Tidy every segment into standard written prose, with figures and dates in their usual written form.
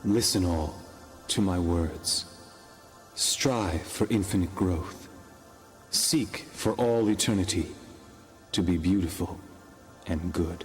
Listen all to my words. Strive for infinite growth. Seek for all eternity to be beautiful and good.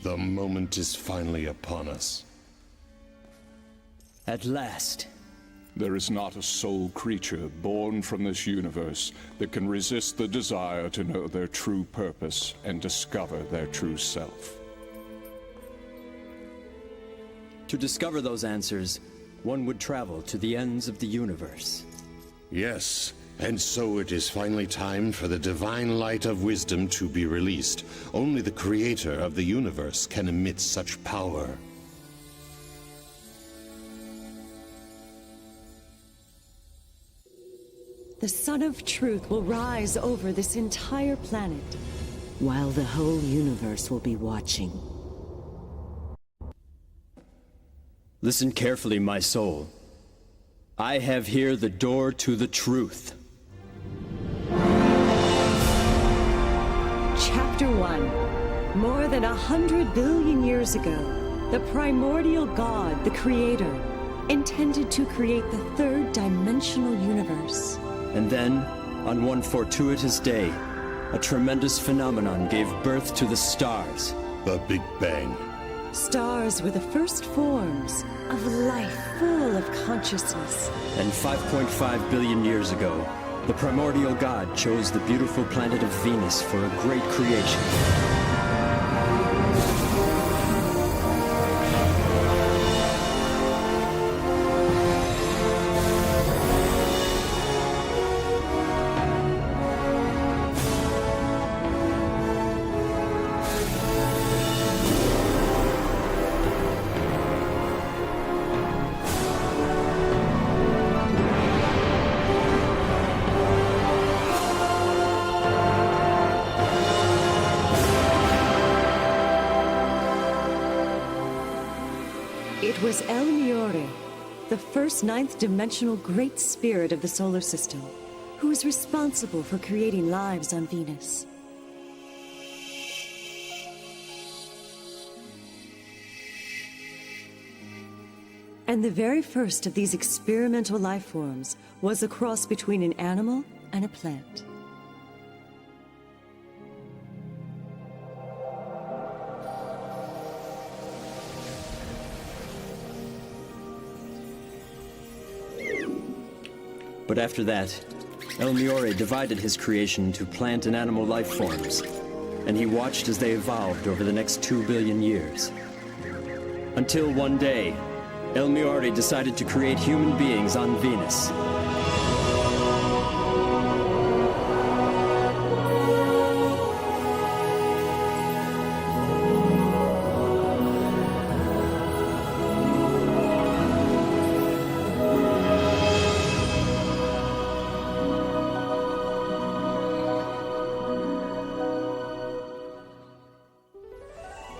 The moment is finally upon us. At last. There is not a soul creature born from this universe that can resist the desire to know their true purpose and discover their true self. To discover those answers, one would travel to the ends of the universe. Yes, and so it is finally time for the divine light of wisdom to be released. Only the creator of the universe can emit such power. The sun of truth will rise over this entire planet, while the whole universe will be watching. Listen carefully, my soul. I have here the door to the truth. Chapter 1. More than 100 billion years ago, the primordial God, the Creator, intended to create the third dimensional universe. And then, on one fortuitous day, a tremendous phenomenon gave birth to the stars. The Big Bang. Stars were the first forms of life full of consciousness. And 5.5 billion years ago, the primordial God chose the beautiful planet of Venus for a great creation. It was Miore, the first ninth-dimensional great spirit of the solar system, who was responsible for creating lives on Venus. And the very first of these experimental life forms was a cross between an animal and a plant. But after that, Miore divided his creation to plant and animal life forms, and he watched as they evolved over the next 2 billion years. Until one day, Miore decided to create human beings on Venus.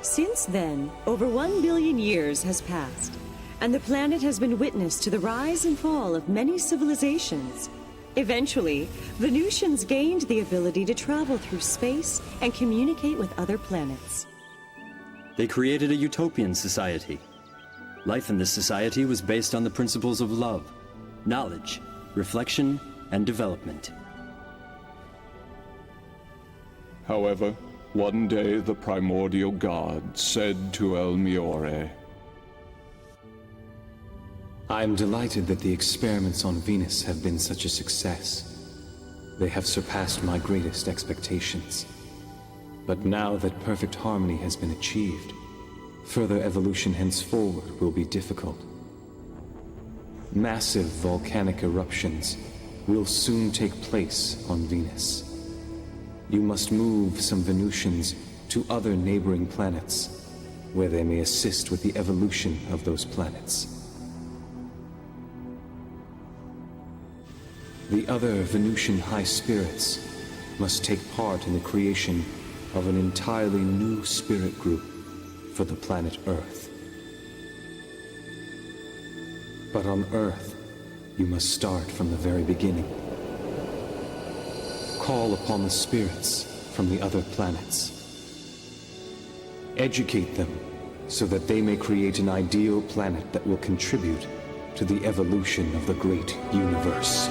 Since then, over 1 billion years has passed, and the planet has been witness to the rise and fall of many civilizations. Eventually, Venusians gained the ability to travel through space and communicate with other planets. They created a utopian society. Life in this society was based on the principles of love, knowledge, reflection, and development. However, one day the primordial God said to Miore, I am delighted that the experiments on Venus have been such a success. They have surpassed my greatest expectations. But now that perfect harmony has been achieved, further evolution henceforward will be difficult. Massive volcanic eruptions will soon take place on Venus. You must move some Venusians to other neighboring planets, where they may assist with the evolution of those planets. The other Venusian high spirits must take part in the creation of an entirely new spirit group for the planet Earth. But on Earth, you must start from the very beginning. Call upon the spirits from the other planets. Educate them so that they may create an ideal planet that will contribute to the evolution of the great universe.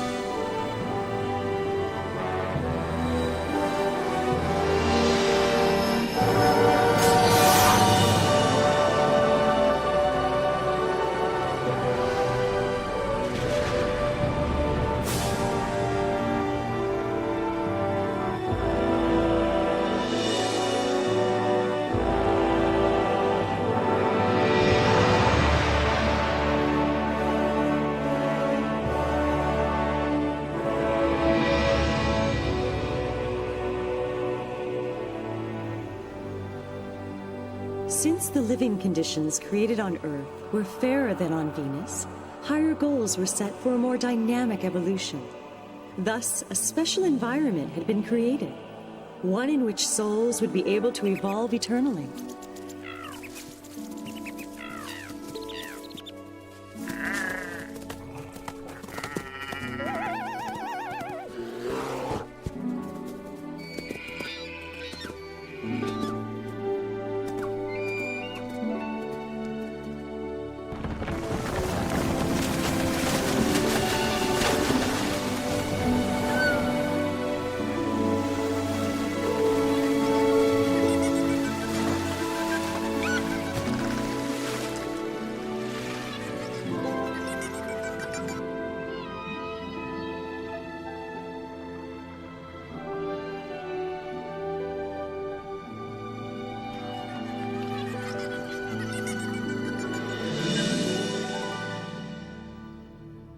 Since the living conditions created on Earth were fairer than on Venus, higher goals were set for a more dynamic evolution. Thus, a special environment had been created, one in which souls would be able to evolve eternally.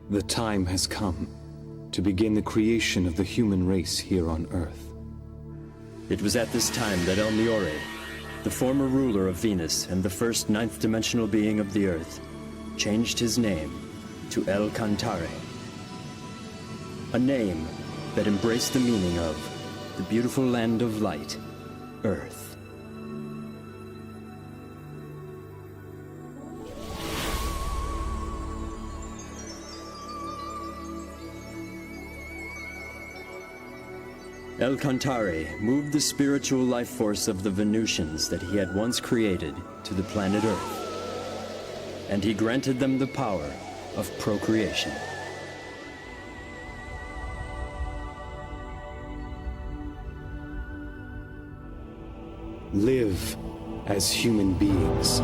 The time has come to begin the creation of the human race here on Earth. It was at this time that El Miore, the former ruler of Venus and the first ninth-dimensional being of the Earth, changed his name to El Cantare, a name that embraced the meaning of the beautiful land of light, Earth. El Cantare moved the spiritual life force of the Venusians that he had once created to the planet Earth, and he granted them the power of procreation. Live as human beings.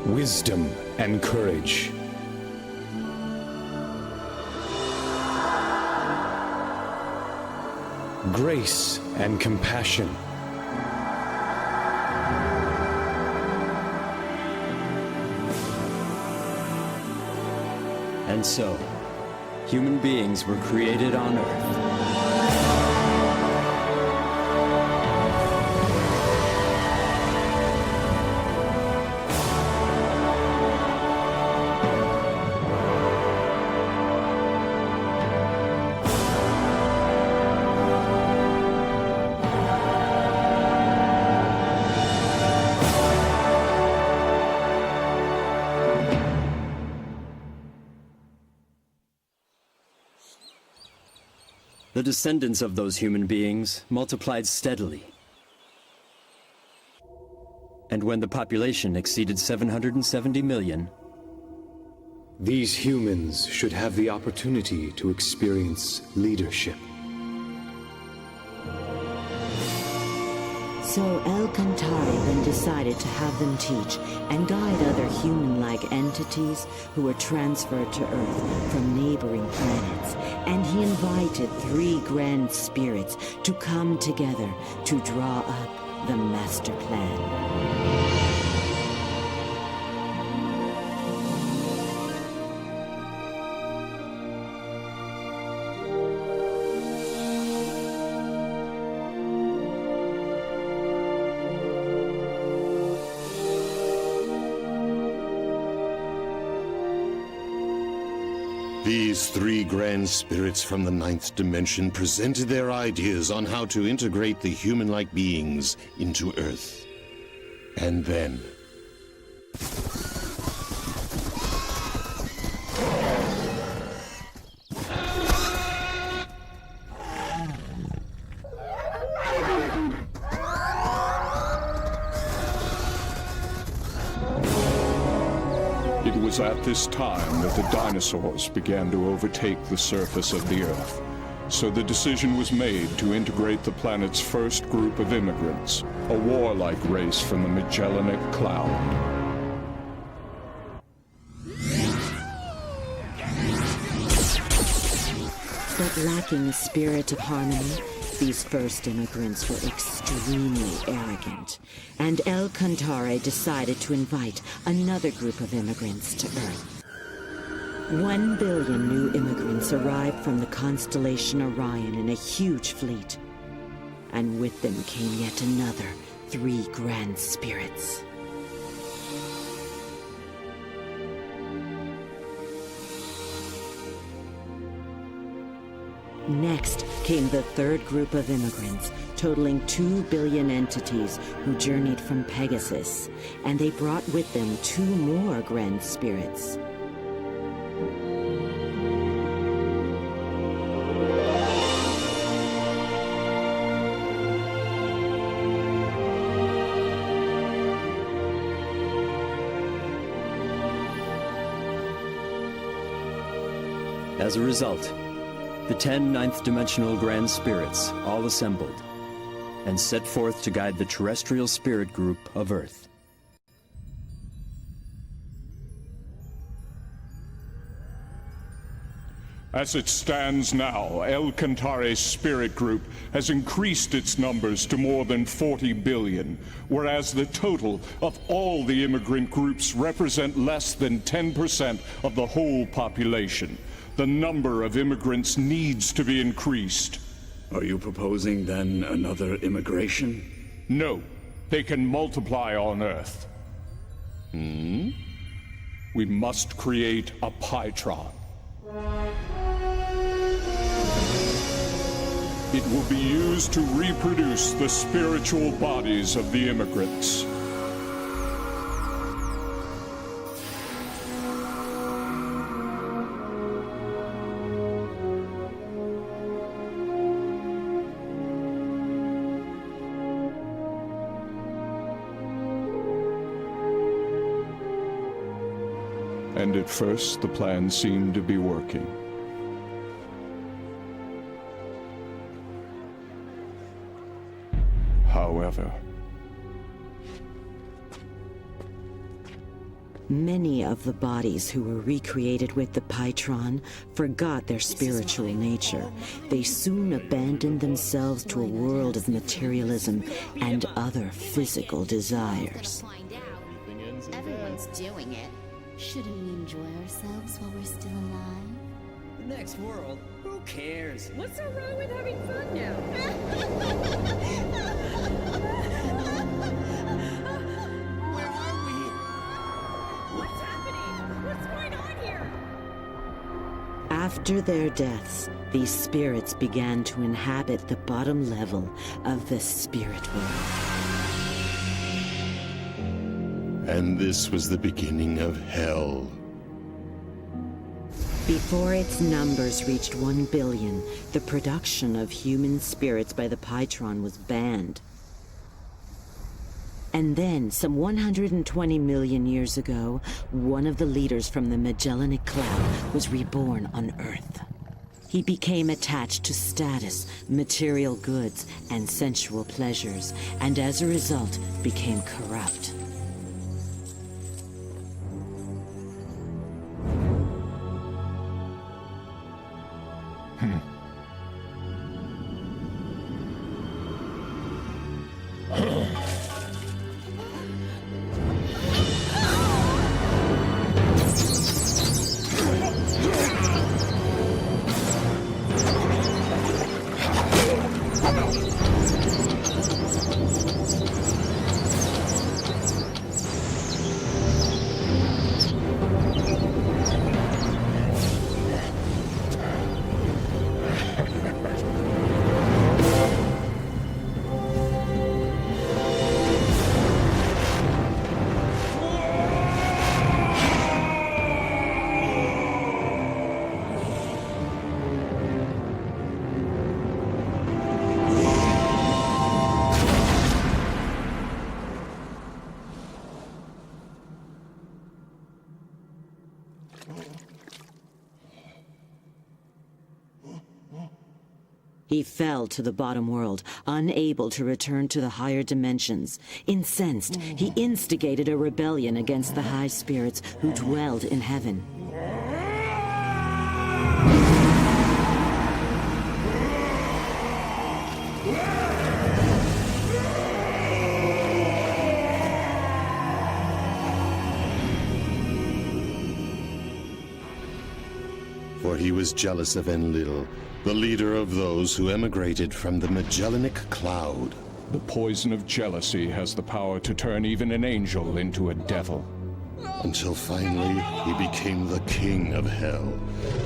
Wisdom and courage. Grace and compassion. And so, human beings were created on Earth. The descendants of those human beings multiplied steadily. And when the population exceeded 770 million, these humans should have the opportunity to experience leadership. So Cantare then decided to have them teach and guide other human-like entities who were transferred to Earth from neighboring planets. And he invited 3 grand spirits to come together to draw up the master plan. These 3 grand spirits from the 9th dimension presented their ideas on how to integrate the human-like beings into Earth. And then... It was at this time that the dinosaurs began to overtake the surface of the Earth. So the decision was made to integrate the planet's first group of immigrants, a warlike race from the Magellanic Cloud. But lacking a spirit of harmony, these first immigrants were extremely arrogant, and Cantare decided to invite another group of immigrants to Earth. 1 billion new immigrants arrived from the constellation Orion in a huge fleet, and with them came yet another 3 grand spirits. Next came the 3rd group of immigrants, totaling 2 billion entities who journeyed from Pegasus, and they brought with them 2 more grand spirits. as a result, the 10 ninth-dimensional grand spirits all assembled and set forth to guide the terrestrial spirit group of Earth. As it stands now, Cantare's spirit group has increased its numbers to more than 40 billion, whereas the total of all the immigrant groups represent less than 10% of the whole population. The number of immigrants needs to be increased. Are you proposing, then, another immigration? No, they can multiply on Earth. We must create a Pytron. It will be used to reproduce the spiritual bodies of the immigrants. And at first, the plan seemed to be working. However, many of the bodies who were recreated with the Pytron forgot their spiritual nature. They soon abandoned themselves to a world of materialism and other physical desires. Everyone's doing it. Shouldn't we enjoy ourselves while we're still alive? The next world? Who cares? What's so wrong with having fun now? Where are we? What's happening? What's going on here? After their deaths, these spirits began to inhabit the bottom level of the spirit world. And this was the beginning of hell. Before its numbers reached 1 billion, the production of human spirits by the Pytron was banned. And then, some 120 million years ago, one of the leaders from the Magellanic Cloud was reborn on Earth. He became attached to status, material goods, and sensual pleasures, and as a result, became corrupt. He fell to the bottom world, unable to return to the higher dimensions. Incensed, he instigated a rebellion against the high spirits who dwelled in heaven. For he was jealous of Enlil, the leader of those who emigrated from the Magellanic Cloud. The poison of jealousy has the power to turn even an angel into a devil. Until finally, he became the king of hell,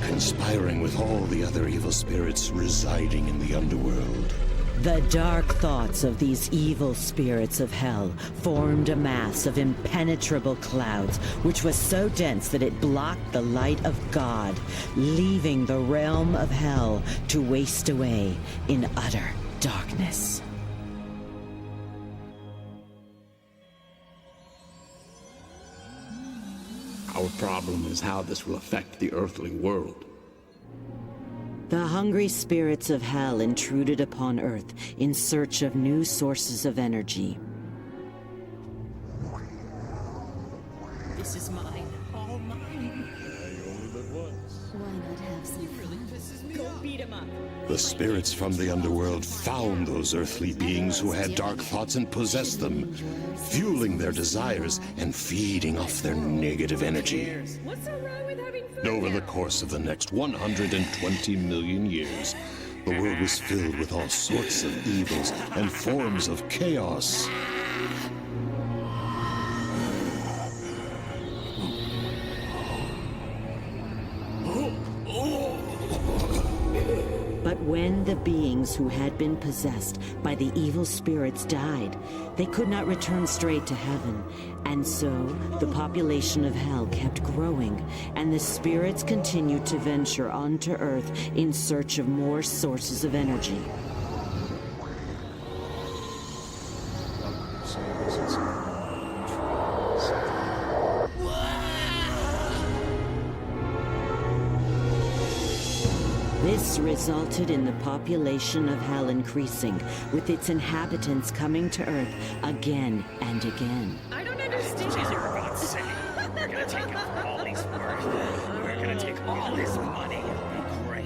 conspiring with all the other evil spirits residing in the underworld. The dark thoughts of these evil spirits of hell formed a mass of impenetrable clouds, which was so dense that it blocked the light of God, leaving the realm of hell to waste away in utter darkness. Our problem is how this will affect the earthly world. The hungry spirits of hell intruded upon Earth in search of new sources of energy. This is mine, all mine. Why not have some fun? Go beat him up. The spirits from the underworld found those earthly beings who had dark thoughts and possessed them, fueling their desires and feeding off their negative energy. What's so wrong with having fun? Over the course of the next 120 million years, the world was filled with all sorts of evils and forms of chaos. But when the beings who had been possessed by the evil spirits died, they could not return straight to heaven. And so, the population of hell kept growing, and the spirits continued to venture onto Earth in search of more sources of energy. This resulted in the population of hell increasing, with its inhabitants coming to Earth again and again. I don't understand. You're about to say, we're gonna take all these words, we're gonna take all this money, it'll be great.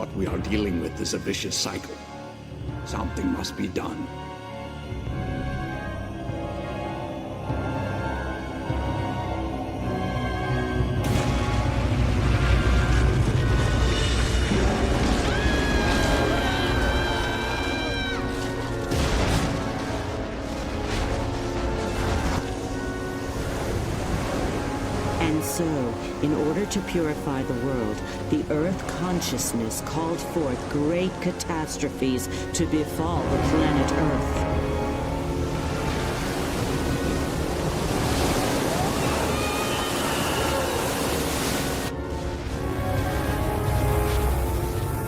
what we are dealing with is a vicious cycle. Something must be done. So, in order to purify the world, the Earth consciousness called forth great catastrophes to befall the planet Earth.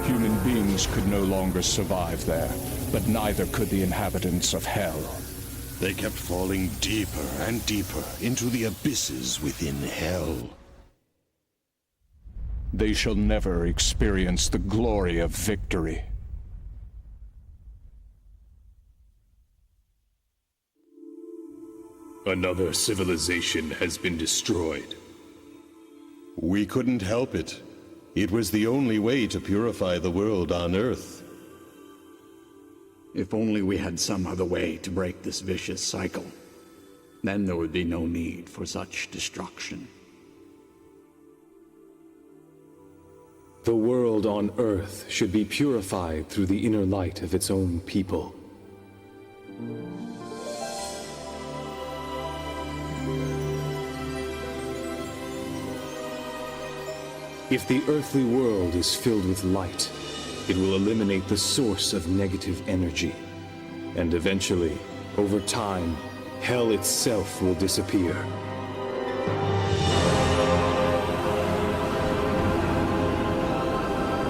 Human beings could no longer survive there, but neither could the inhabitants of Hell. They kept falling deeper and deeper into the abysses within Hell. They shall never experience the glory of victory. Another civilization has been destroyed. We couldn't help it. It was the only way to purify the world on Earth. If only we had some other way to break this vicious cycle. Then there would be no need for such destruction. The world on Earth should be purified through the inner light of its own people. If the earthly world is filled with light, it will eliminate the source of negative energy. And eventually, over time, Hell itself will disappear.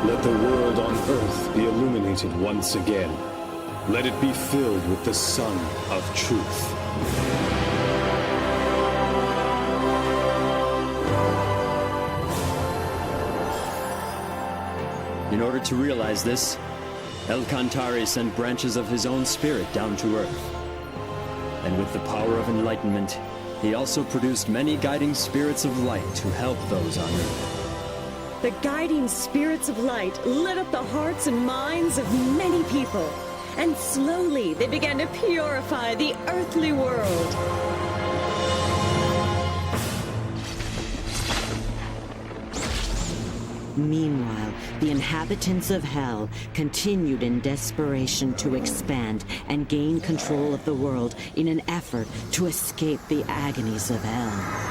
Let the world on Earth be illuminated once again. Let it be filled with the sun of truth. In order to realize this, Cantare sent branches of his own spirit down to Earth. And with the power of enlightenment, he also produced many guiding spirits of light to help those on Earth. The guiding spirits of light lit up the hearts and minds of many people, and slowly they began to purify the earthly world. Meanwhile, the inhabitants of Hell continued in desperation to expand and gain control of the world in an effort to escape the agonies of Hell.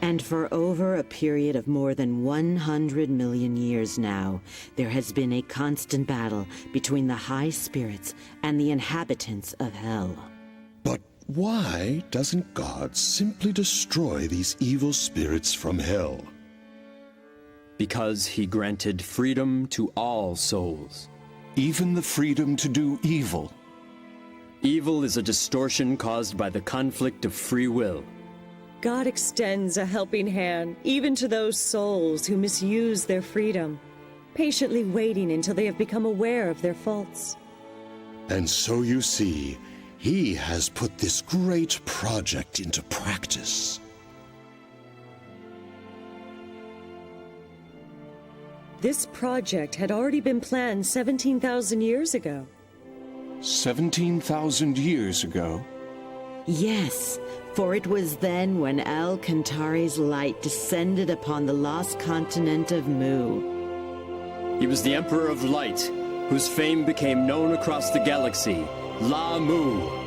And for over a period of more than 100 million years now, there has been a constant battle between the high spirits and the inhabitants of Hell. But why doesn't God simply destroy these evil spirits from Hell? Because he granted freedom to all souls. Even the freedom to do evil. Evil is a distortion caused by the conflict of free will. God extends a helping hand even to those souls who misuse their freedom, patiently waiting until they have become aware of their faults. And so you see, he has put this great project into practice. This project had already been planned 17,000 years ago. 17,000 years ago? Yes, for it was then when Cantare's light descended upon the lost continent of Mu. He was the Emperor of Light, whose fame became known across the galaxy, La Mu.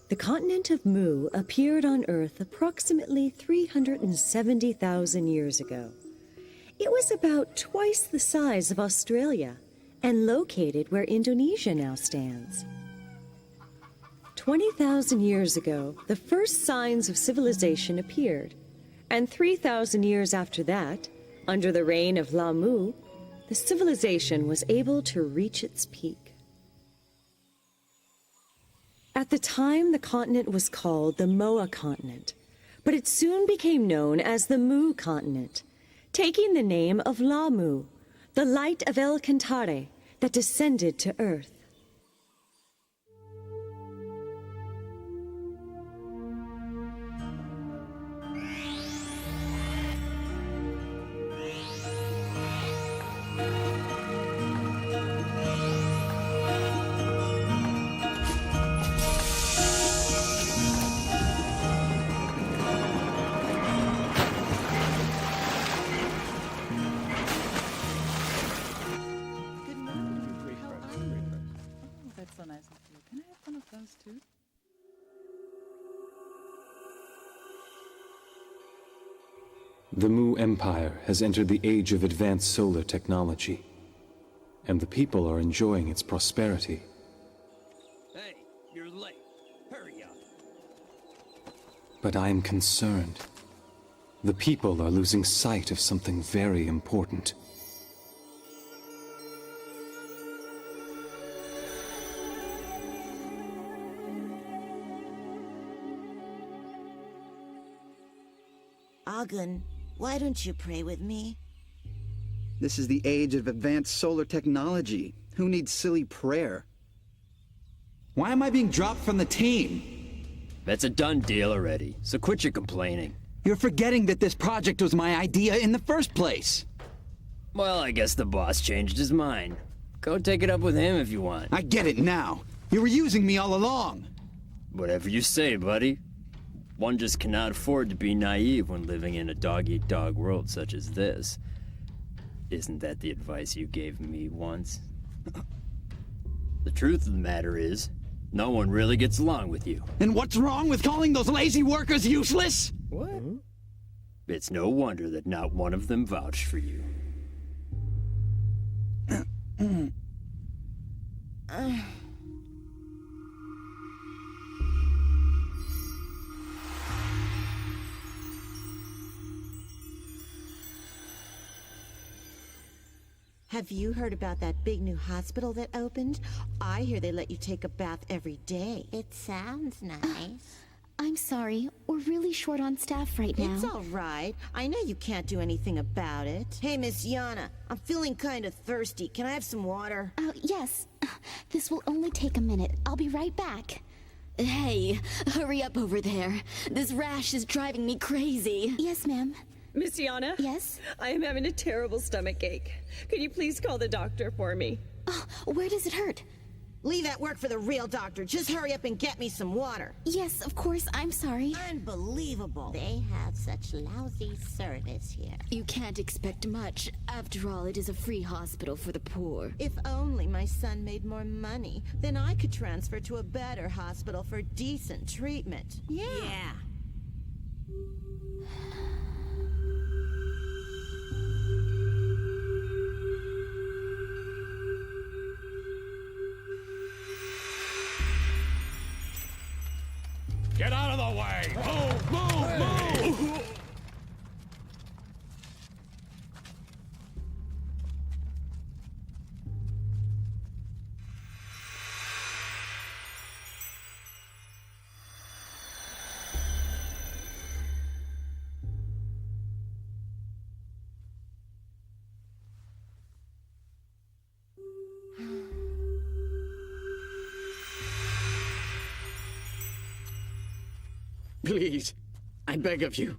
The continent of Mu appeared on Earth approximately 370,000 years ago. It was about twice the size of Australia and located where Indonesia now stands. 20,000 years ago, the first signs of civilization appeared, and 3,000 years after that, Under the reign of Lamu, the civilization was able to reach its peak. At the time, the continent was called the Moa continent, but it soon became known as the Mu continent, taking the name of Lamu, the light of El Cantare that descended to Earth. The Mu Empire has entered the age of advanced solar technology, and the people are enjoying its prosperity. Hey, you're late. Hurry up. But I am concerned. The people are losing sight of something very important. Agun, why don't you pray with me? This is the age of advanced solar technology. Who needs silly prayer? Why am I being dropped from the team? That's a done deal already, so quit your complaining. You're forgetting that this project was my idea in the first place. Well, I guess the boss changed his mind. Go take it up with him if you want. I get it now. You were using me all along. Whatever you say, buddy. One just cannot afford to be naive when living in a dog-eat-dog world such as this. Isn't that the advice you gave me once? The truth of the matter is, no one really gets along with you. And what's wrong with calling those lazy workers useless? What? It's no wonder that not one of them vouched for you. Have you heard about that big new hospital that opened? I hear they let you take a bath every day. It sounds nice. I'm sorry, we're really short on staff right now. It's all right. I know you can't do anything about it. Hey, Miss Yana, I'm feeling kind of thirsty. Can I have some water? Yes. This will only take a minute. I'll be right back. Hey, hurry up over there. This rash is driving me crazy. Yes, ma'am. Miss Yana? Yes? I am having a terrible stomach ache. Could you please call the doctor for me? Oh, where does it hurt? Leave that work for the real doctor. Just hurry up and get me some water. Yes, of course. I'm sorry. Unbelievable. They have such lousy service here. You can't expect much. After all, it is a free hospital for the poor. If only my son made more money, then I could transfer to a better hospital for decent treatment. Yeah. Get out of the way! Move! Please, I beg of you.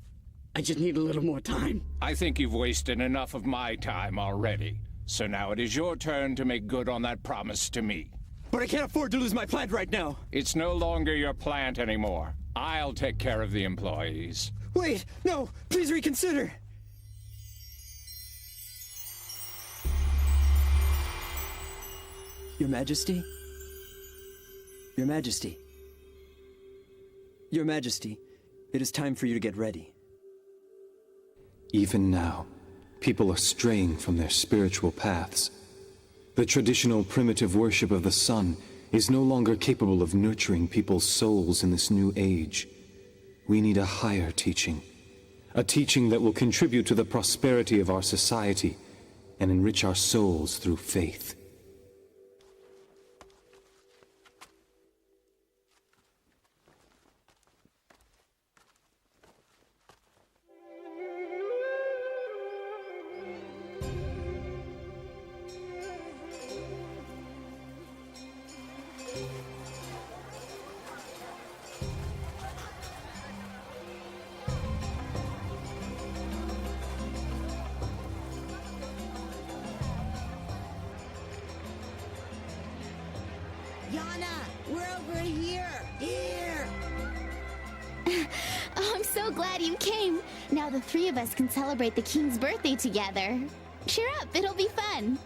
I just need a little more time. I think you've wasted enough of my time already. So now it is your turn to make good on that promise to me. But I can't afford to lose my plant right now. It's no longer your plant anymore. I'll take care of the employees. Wait, no, please reconsider. Your Majesty? Your Majesty? Your Majesty, it is time for you to get ready. Even now, people are straying from their spiritual paths. The traditional primitive worship of the sun is no longer capable of nurturing people's souls in this new age. We need a higher teaching, a teaching that will contribute to the prosperity of our society and enrich our souls through faith. Yana, we're over here. Here. Oh, I'm so glad you came. Now the three of us can celebrate the king's birthday together. Cheer up, it'll be fun.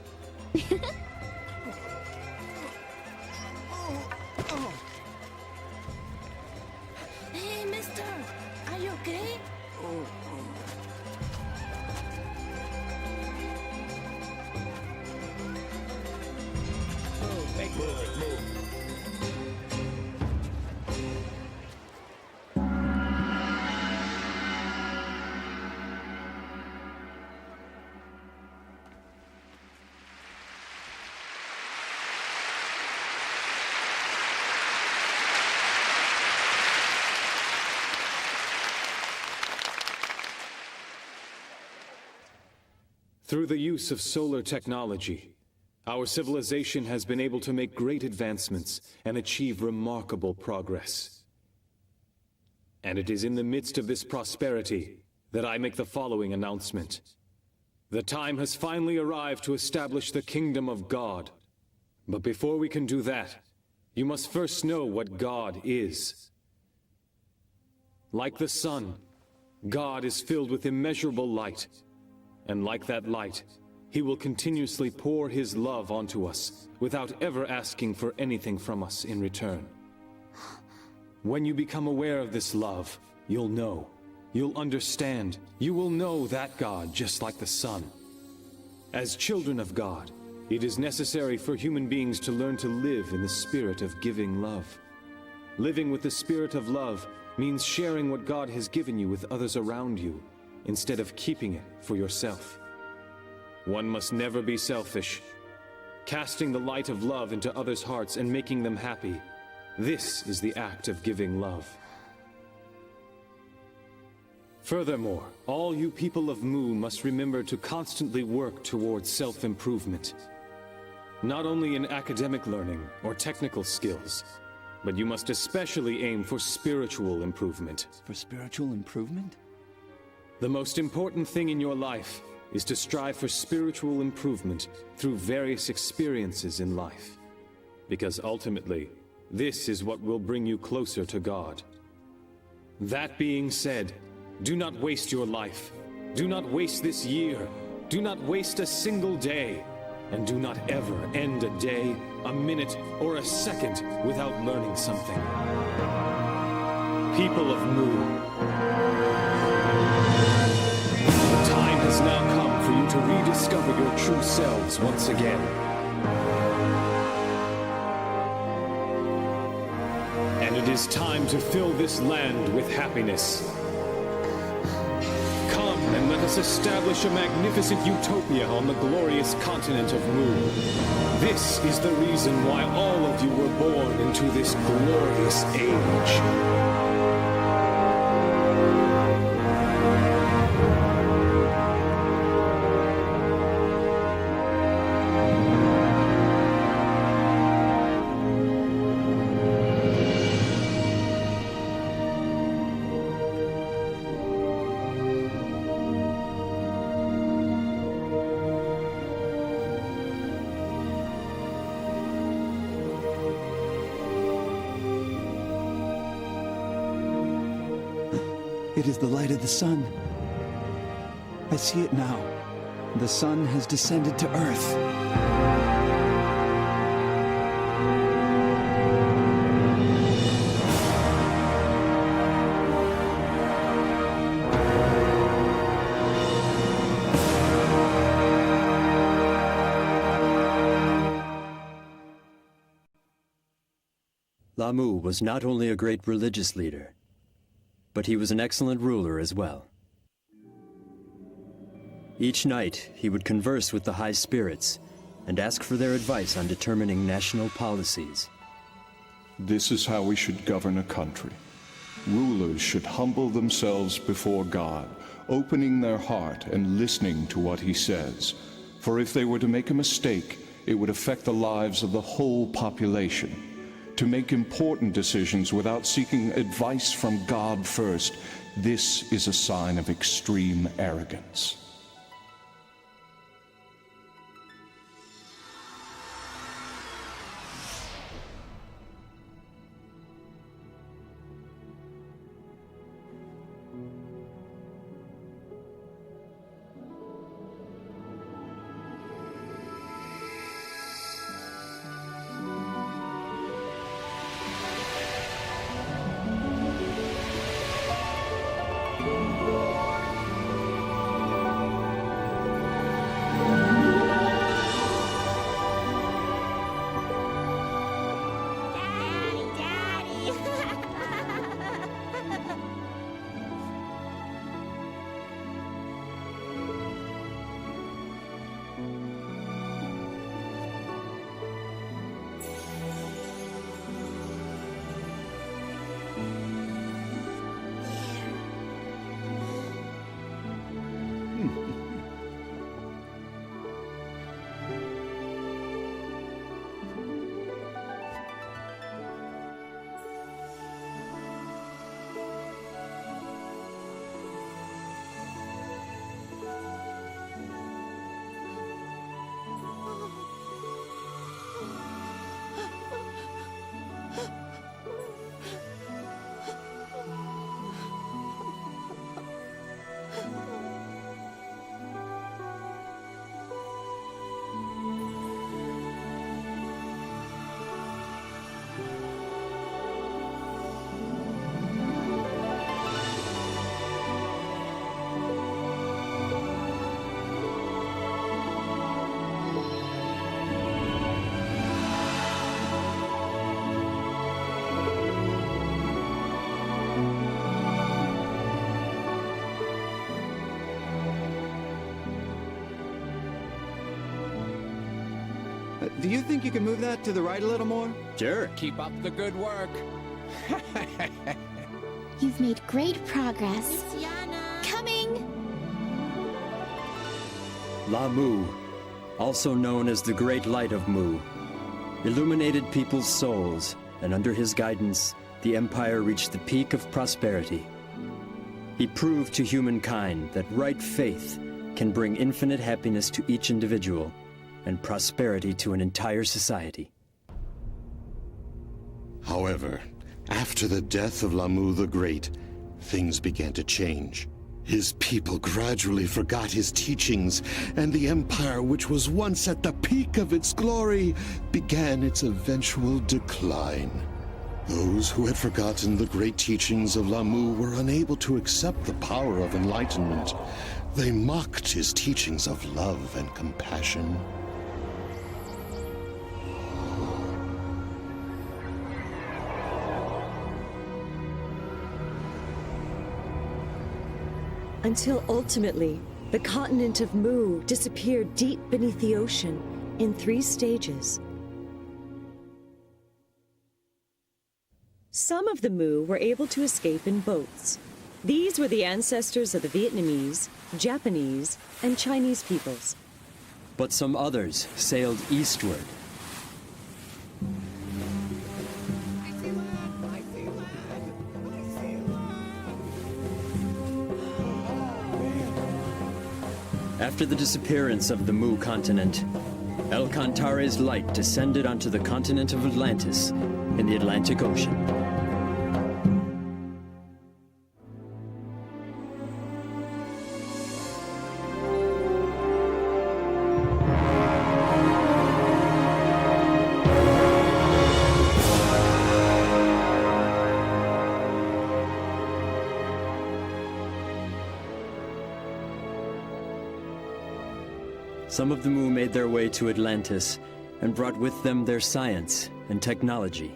Hey, mister, are you okay? Through the use of solar technology, our civilization has been able to make great advancements and achieve remarkable progress. And it is in the midst of this prosperity that I make the following announcement. The time has finally arrived to establish the kingdom of God. But before we can do that, you must first know what God is. Like the sun, God is filled with immeasurable light. And like that light, He will continuously pour His love onto us without ever asking for anything from us in return. When you become aware of this love, you'll know, you'll understand, you will know that God just like the sun. As children of God, it is necessary for human beings to learn to live in the spirit of giving love. Living with the spirit of love means sharing what God has given you with others around you, instead of keeping it for yourself. One must never be selfish. Casting the light of love into others' hearts and making them happy, this is the act of giving love. Furthermore, all you people of Mu must remember to constantly work towards self-improvement. Not only in academic learning or technical skills, but you must especially aim for spiritual improvement. For spiritual improvement? The most important thing in your life is to strive for spiritual improvement through various experiences in life. Because ultimately, this is what will bring you closer to God. That being said, do not waste your life. Do not waste this year. Do not waste a single day. And do not ever end a day, a minute, or a second without learning something. People of Mu, the time has now come for you to rediscover your true selves once again. And it is time to fill this land with happiness. Come and let us establish a magnificent utopia on the glorious continent of Mu. This is the reason why all of you were born into this glorious age. It is the light of the sun. I see it now. The sun has descended to Earth. Lamu was not only a great religious leader, but he was an excellent ruler as well. Each night, he would converse with the high spirits and ask for their advice on determining national policies. This is how we should govern a country. Rulers should humble themselves before God, opening their heart and listening to what he says. For if they were to make a mistake, it would affect the lives of the whole population. To make important decisions without seeking advice from God first, this is a sign of extreme arrogance. Do you think you can move that to the right a little more? Sure. Keep up the good work. You've made great progress. Coming! La Mu, also known as the Great Light of Mu, illuminated people's souls, and under his guidance, the Empire reached the peak of prosperity. He proved to humankind that right faith can bring infinite happiness to each individual and prosperity to an entire society. However, after the death of Lamu the Great, things began to change. His people gradually forgot his teachings, and the empire, which was once at the peak of its glory, began its eventual decline. Those who had forgotten the great teachings of Lamu were unable to accept the power of enlightenment. They mocked his teachings of love and compassion. Until ultimately, the continent of Mu disappeared deep beneath the ocean in 3 stages. Some of the Mu were able to escape in boats. These were the ancestors of the Vietnamese, Japanese, and Chinese peoples. But some others sailed eastward. After the disappearance of the Mu continent, El Cantare's light descended onto the continent of Atlantis in the Atlantic Ocean. Some of the Mu made their way to Atlantis and brought with them their science and technology.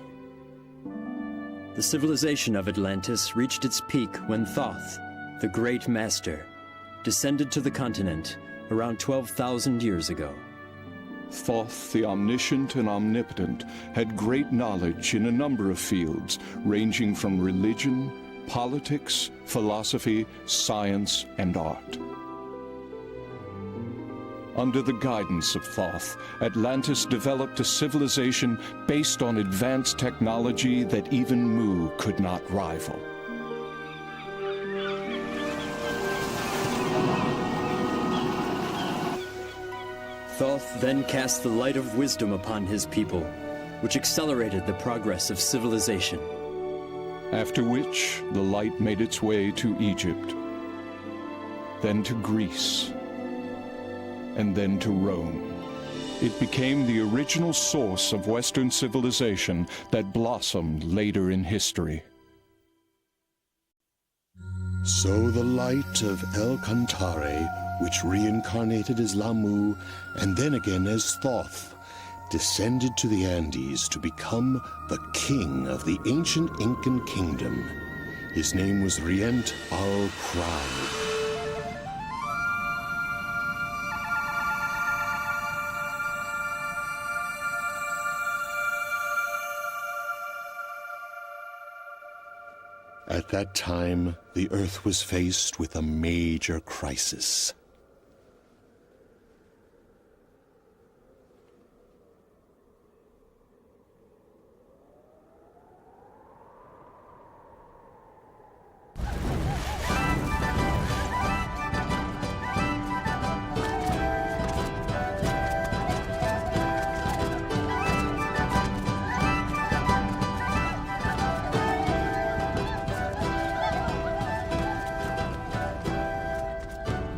The civilization of Atlantis reached its peak when Thoth, the Great Master, descended to the continent around 12,000 years ago. Thoth, the omniscient and omnipotent, had great knowledge in a number of fields, ranging from religion, politics, philosophy, science, and art. Under the guidance of Thoth, Atlantis developed a civilization based on advanced technology that even Mu could not rival. Thoth then cast the light of wisdom upon his people, which accelerated the progress of civilization. After which, the light made its way to Egypt, then to Greece, and then to Rome. It became the original source of Western civilization that blossomed later in history. So the light of Cantare, which reincarnated as Lamu and then again as Thoth, descended to the Andes to become the king of the ancient Incan kingdom. His name was Rient al-Crowd. At that time, the Earth was faced with a major crisis.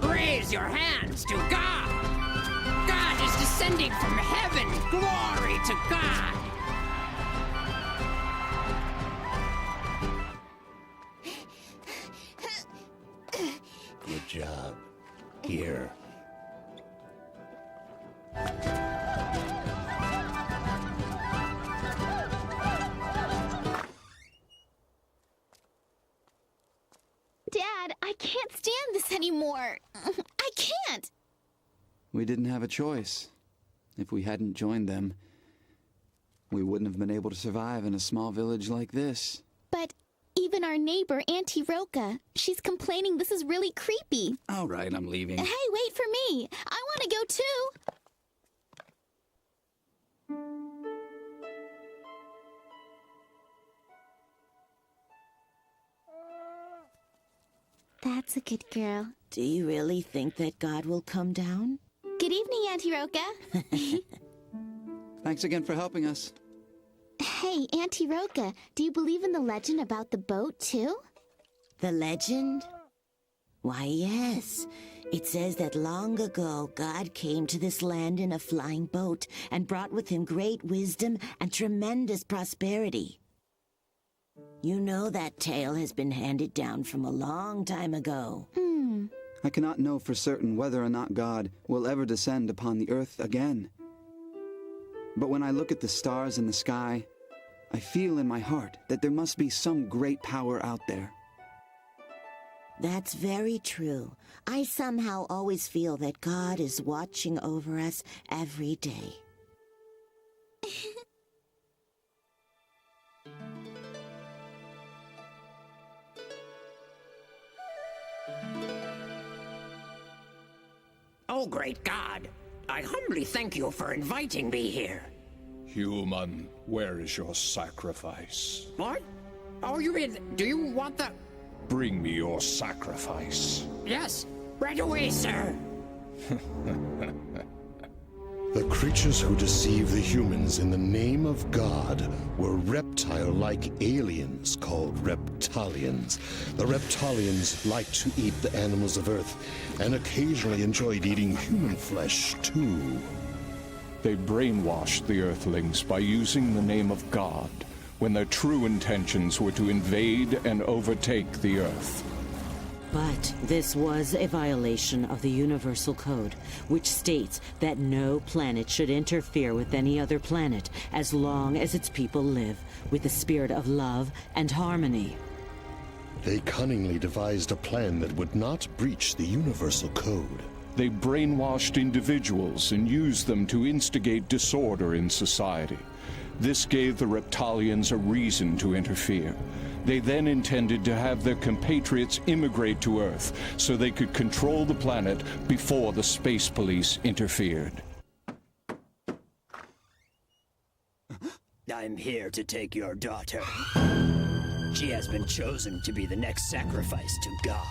Raise your hands to God. God is descending from heaven. Glory to God. Good job. Here. Dad, I can't stand this anymore. I can't. We didn't have a choice. If we hadn't joined them, we wouldn't have been able to survive in a small village like this. But even our neighbor, Auntie Roca, she's complaining this is really creepy. All right, I'm leaving. Hey, wait for me. I want to go too. That's a good girl. Do you really think that God will come down? Good evening, Auntie Roca. Thanks again for helping us. Hey, Auntie Roca, do you believe in the legend about the boat, too? The legend? Why, yes. It says that long ago, God came to this land in a flying boat and brought with him great wisdom and tremendous prosperity. You know that tale has been handed down from a long time ago. I cannot know for certain whether or not God will ever descend upon the earth again. But when I look at the stars in the sky, I feel in my heart that there must be some great power out there. That's very true. I somehow always feel that God is watching over us every day. Oh, great God. I humbly thank you for inviting me here. Human, where is your sacrifice? What? Oh, you mean, do you want the... Bring me your sacrifice. Yes, right away, sir. The creatures who deceived the humans in the name of God were reptile-like aliens called reptilians. The reptilians liked to eat the animals of Earth and occasionally enjoyed eating human flesh, too. They brainwashed the Earthlings by using the name of God, when their true intentions were to invade and overtake the Earth. But this was a violation of the Universal Code, which states that no planet should interfere with any other planet as long as its people live with the spirit of love and harmony. They cunningly devised a plan that would not breach the Universal Code. They brainwashed individuals and used them to instigate disorder in society. This gave the Reptilians a reason to interfere. They then intended to have their compatriots immigrate to Earth so they could control the planet before the space police interfered. I'm here to take your daughter. She has been chosen to be the next sacrifice to God.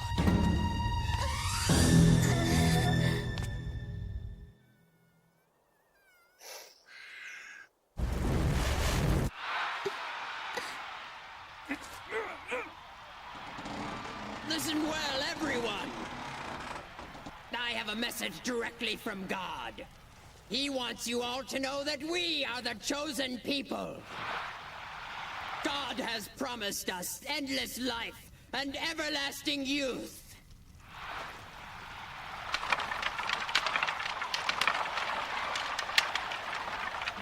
Listen well, everyone. I have a message directly from God. He wants you all to know that we are the chosen people. God has promised us endless life and everlasting youth.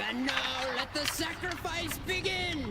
And now let the sacrifice begin!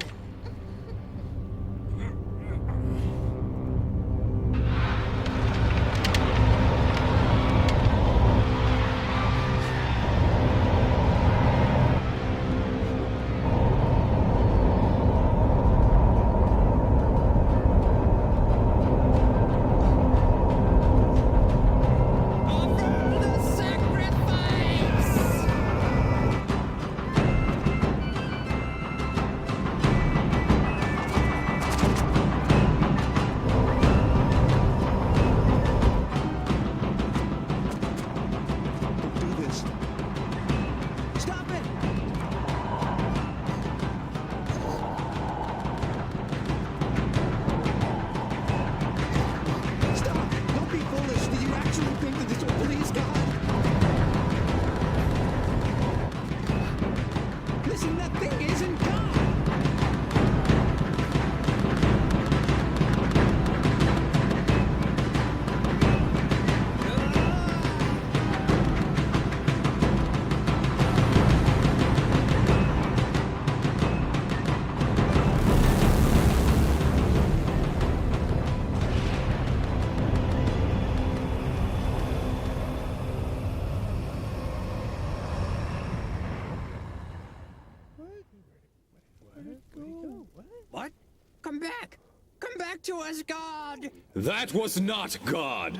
What? Come back! Come back to us, God! That was not God!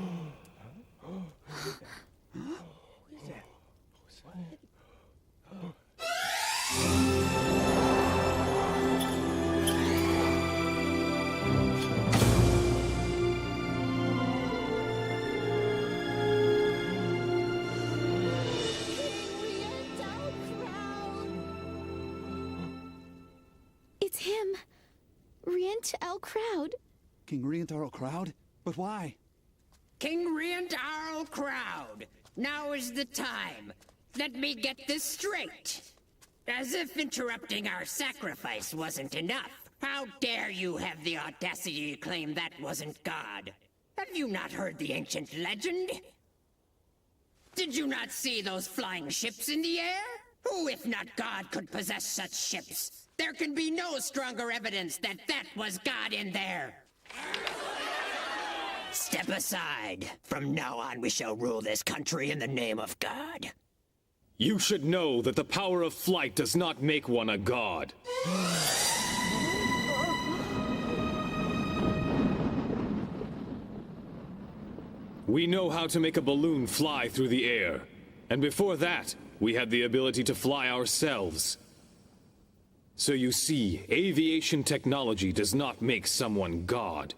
It's him. Riental Crowd. King Riental Crowd? But why? King Riental Crowd! Now is the time. Let me get this straight. As if interrupting our sacrifice wasn't enough. How dare you have the audacity to claim that wasn't God? Have you not heard the ancient legend? Did you not see those flying ships in the air? Who, if not God, could possess such ships? There can be no stronger evidence that that was God in there. Step aside. From now on, we shall rule this country in the name of God. You should know that the power of flight does not make one a god. We know how to make a balloon fly through the air. And before that, we had the ability to fly ourselves. So you see, aviation technology does not make someone God.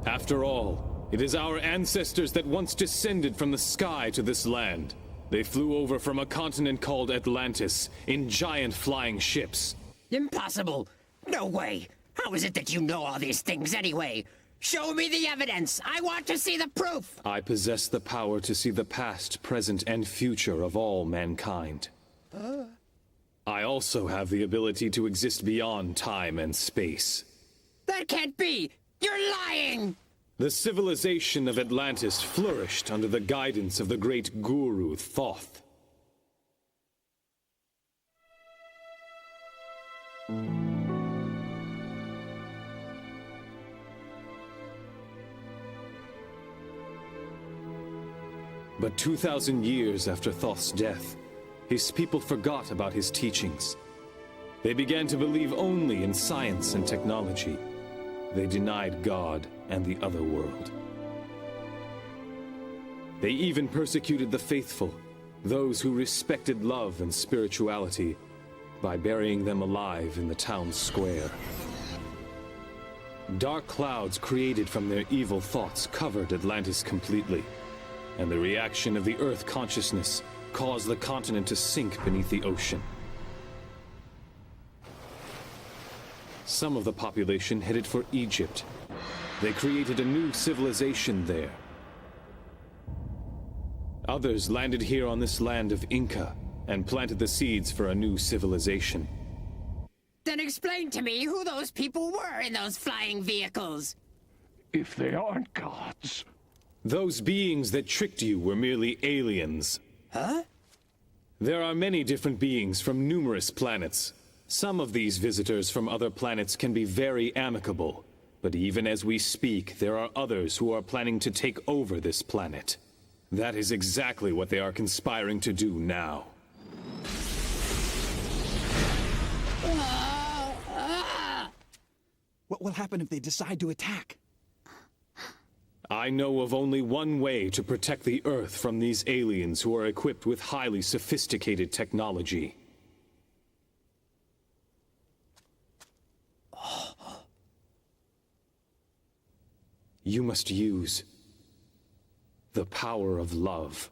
After all, it is our ancestors that once descended from the sky to this land. They flew over from a continent called Atlantis in giant flying ships. Impossible! No way! How is it that you know all these things anyway? Show me the evidence! I want to see the proof! I possess the power to see the past, present, and future of all mankind. I also have the ability to exist beyond time and space. That can't be! You're lying! The civilization of Atlantis flourished under the guidance of the great guru Thoth. But 2,000 years after Thoth's death, his people forgot about his teachings. They began to believe only in science and technology. They denied God and the other world. They even persecuted the faithful, those who respected love and spirituality, by burying them alive in the town square. Dark clouds created from their evil thoughts covered Atlantis completely, and the reaction of the Earth consciousness caused the continent to sink beneath the ocean. Some of the population headed for Egypt. They created a new civilization there. Others landed here on this land of Inca and planted the seeds for a new civilization. Then explain to me who those people were in those flying vehicles. If they aren't gods. Those beings that tricked you were merely aliens. Huh? There are many different beings from numerous planets. Some of these visitors from other planets can be very amicable, but even as we speak, there are others who are planning to take over this planet. That is exactly what they are conspiring to do now. What will happen if they decide to attack? I know of only one way to protect the Earth from these aliens who are equipped with highly sophisticated technology. You must use the power of love.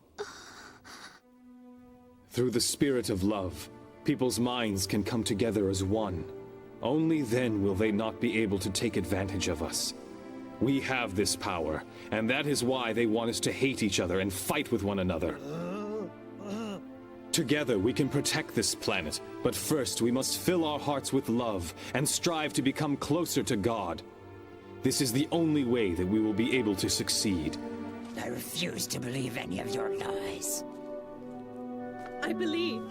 Through the spirit of love, people's minds can come together as one. Only then will they not be able to take advantage of us. We have this power, and that is why they want us to hate each other and fight with one another. Together we can protect this planet, but first we must fill our hearts with love and strive to become closer to God. This is the only way that we will be able to succeed. I refuse to believe any of your lies. I believe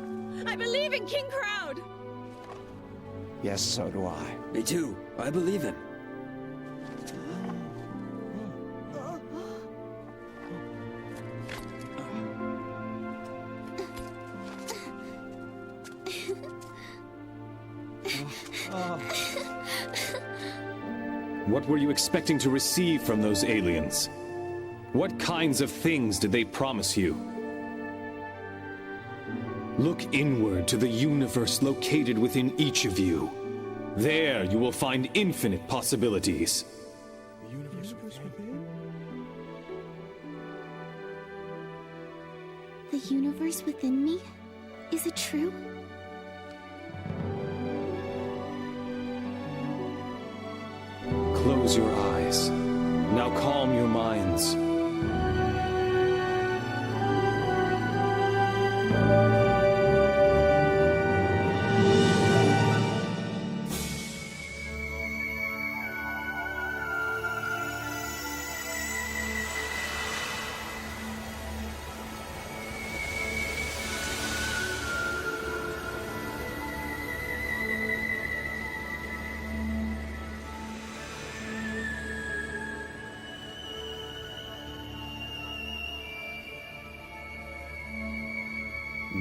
in King Crowd! Yes, so do I. Me too. I believe him. What were you expecting to receive from those aliens? What kinds of things did they promise you? Look inward to the universe located within each of you. There you will find infinite possibilities. The universe within me? Is it true? Close your eyes. Now calm your minds.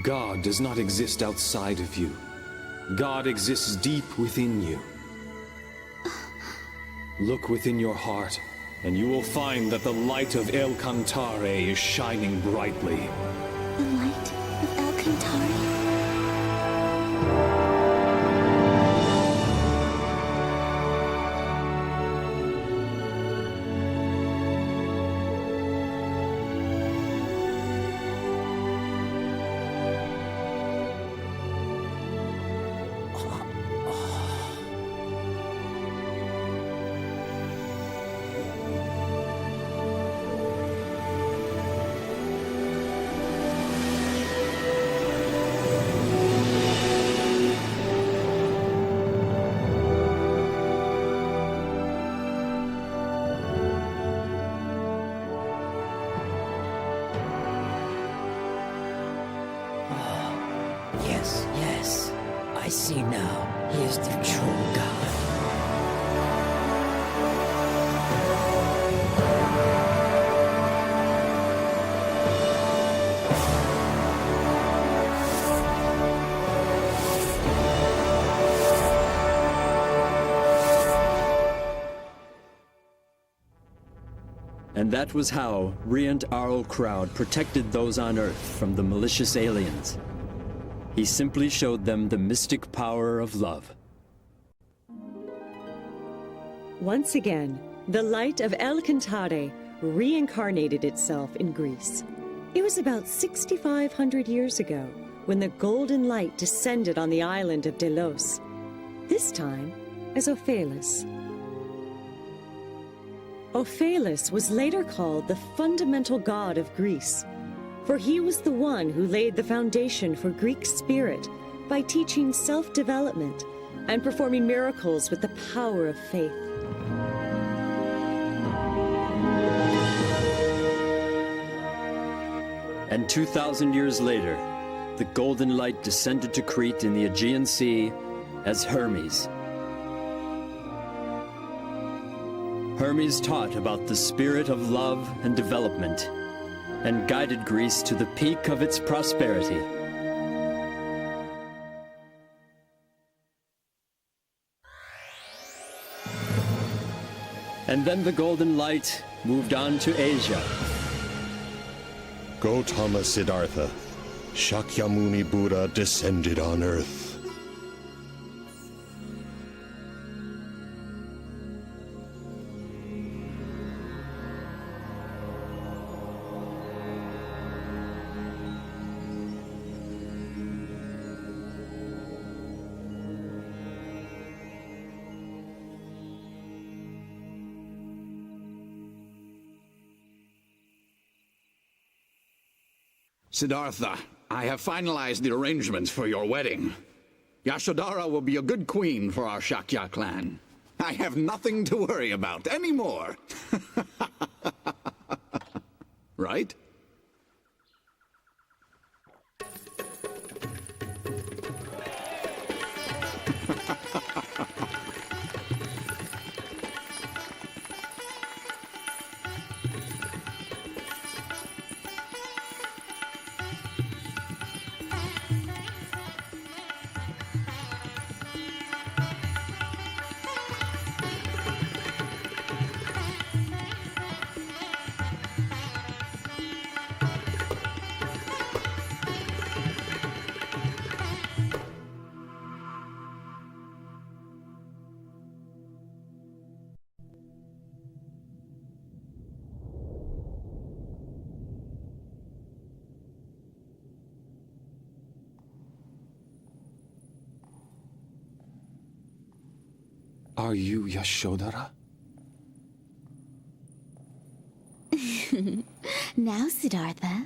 God does not exist outside of you. God exists deep within you. Look within your heart, and you will find that the light of El Cantare is shining brightly. The light of El Cantare? Yes, I see now. He is the true God. And that was how Riant Arl Crowd protected those on Earth from the malicious aliens. He simply showed them the mystic power of love. Once again, the light of El Cantare reincarnated itself in Greece. It was about 6,500 years ago when the golden light descended on the island of Delos, this time as Ophelus. Ophelus was later called the fundamental god of Greece, for he was the one who laid the foundation for Greek spirit by teaching self-development and performing miracles with the power of faith. And 2,000 years later, the golden light descended to Crete in the Aegean Sea as Hermes. Hermes taught about the spirit of love and development, and guided Greece to the peak of its prosperity. And then the golden light moved on to Asia. Gautama Siddhartha, Shakyamuni Buddha descended on Earth. Siddhartha, I have finalized the arrangements for your wedding. Yashodhara will be a good queen for our Shakya clan. I have nothing to worry about anymore. Right? Are you Yashodhara? Now, Siddhartha,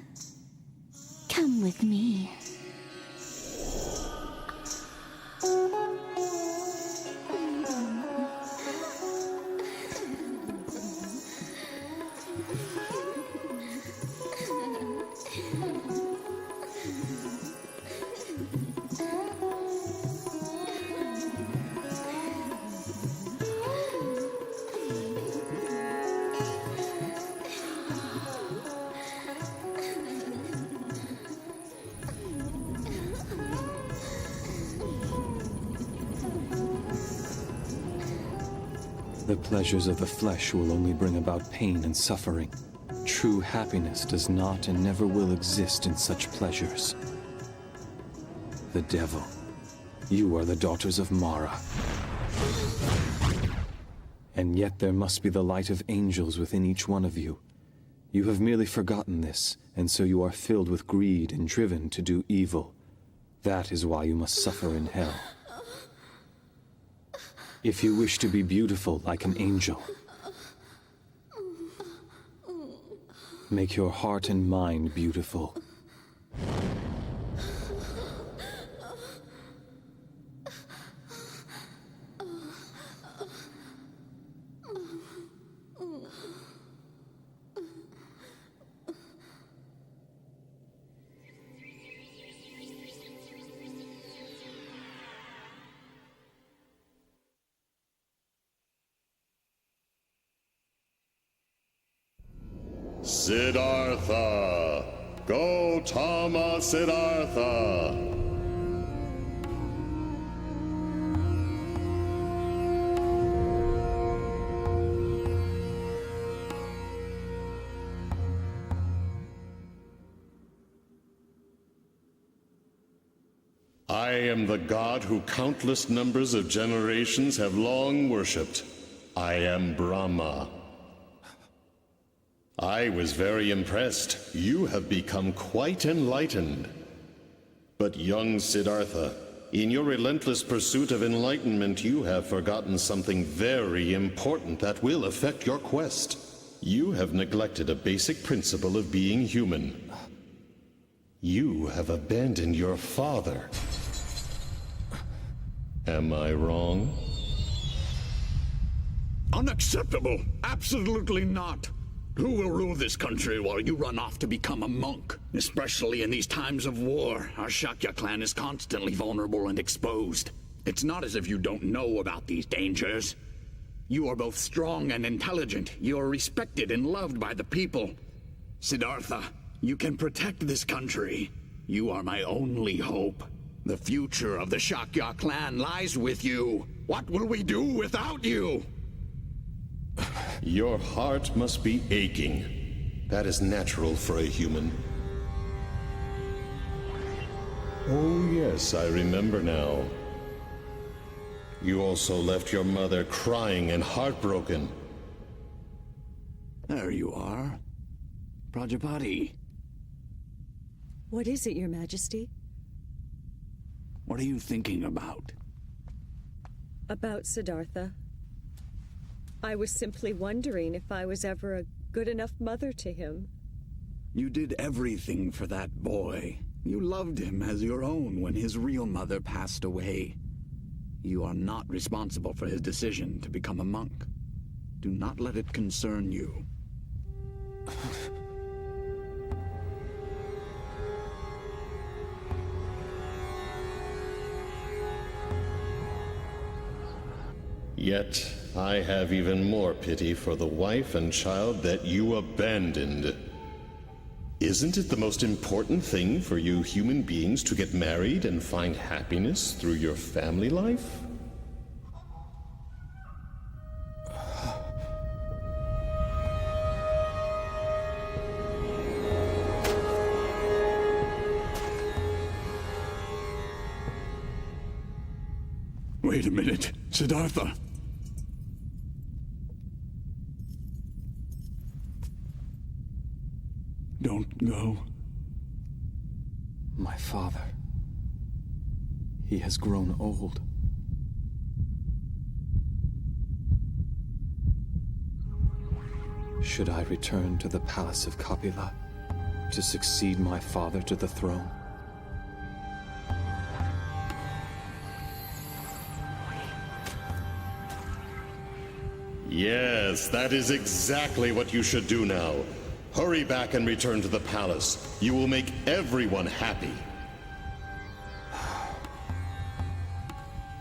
come with me. The pleasures of the flesh will only bring about pain and suffering. True happiness does not and never will exist in such pleasures. The devil. You are the daughters of Mara. And yet there must be the light of angels within each one of you. You have merely forgotten this, and so you are filled with greed and driven to do evil. That is why you must suffer in hell. If you wish to be beautiful like an angel, make your heart and mind beautiful. Siddhartha! Gautama Siddhartha! I am the god who countless numbers of generations have long worshipped. I am Brahma. I was very impressed. You have become quite enlightened. But young Siddhartha, in your relentless pursuit of enlightenment, you have forgotten something very important that will affect your quest. You have neglected a basic principle of being human. You have abandoned your father. Am I wrong? Unacceptable! Absolutely not! Who will rule this country while you run off to become a monk? Especially in these times of war, our Shakya clan is constantly vulnerable and exposed. It's not as if you don't know about these dangers. You are both strong and intelligent. You are respected and loved by the people. Siddhartha, you can protect this country. You are my only hope. The future of the Shakya clan lies with you. What will we do without you? Your heart must be aching. That is natural for a human. Oh yes, I remember now. You also left your mother crying and heartbroken. There you are. Prajapati. What is it, Your Majesty? What are you thinking about? About Siddhartha. I was simply wondering if I was ever a good enough mother to him. You did everything for that boy. You loved him as your own when his real mother passed away. You are not responsible for his decision to become a monk. Do not let it concern you. Yet, I have even more pity for the wife and child that you abandoned. Isn't it the most important thing for you human beings to get married and find happiness through your family life? Wait a minute, Siddhartha. Don't go. My father. He has grown old. Should I return to the palace of Kapila to succeed my father to the throne? Yes, that is exactly what you should do now. Hurry back and return to the palace. You will make everyone happy.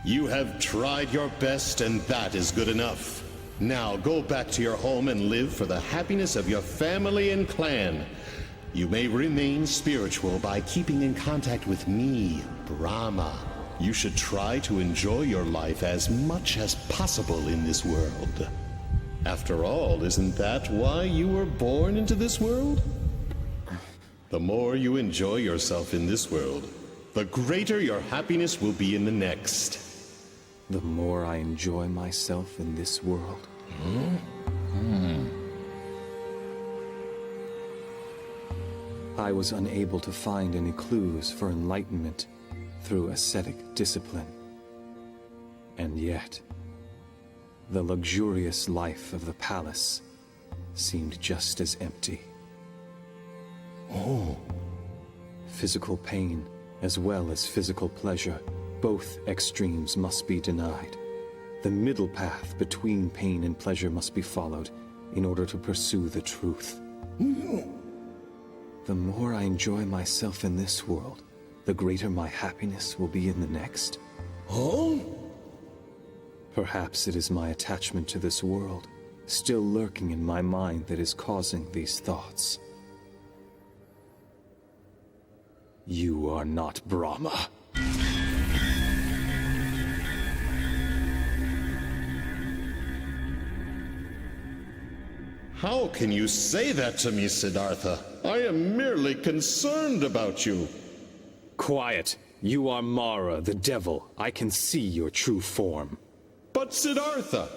You have tried your best, and that is good enough. Now go back to your home and live for the happiness of your family and clan. You may remain spiritual by keeping in contact with me, Brahma. You should try to enjoy your life as much as possible in this world. After all, isn't that why you were born into this world? The more you enjoy yourself in this world, the greater your happiness will be in the next. The more I enjoy myself in this world. I was unable to find any clues for enlightenment through ascetic discipline. And yet, the luxurious life of the palace seemed just as empty. Oh. Physical pain, as well as physical pleasure, both extremes must be denied. The middle path between pain and pleasure must be followed in order to pursue the truth. The more I enjoy myself in this world, the greater my happiness will be in the next. Oh? Perhaps it is my attachment to this world, still lurking in my mind, that is causing these thoughts. You are not Brahma. How can you say that to me, Siddhartha? I am merely concerned about you. Quiet. You are Mara, the devil. I can see your true form. But Siddhartha!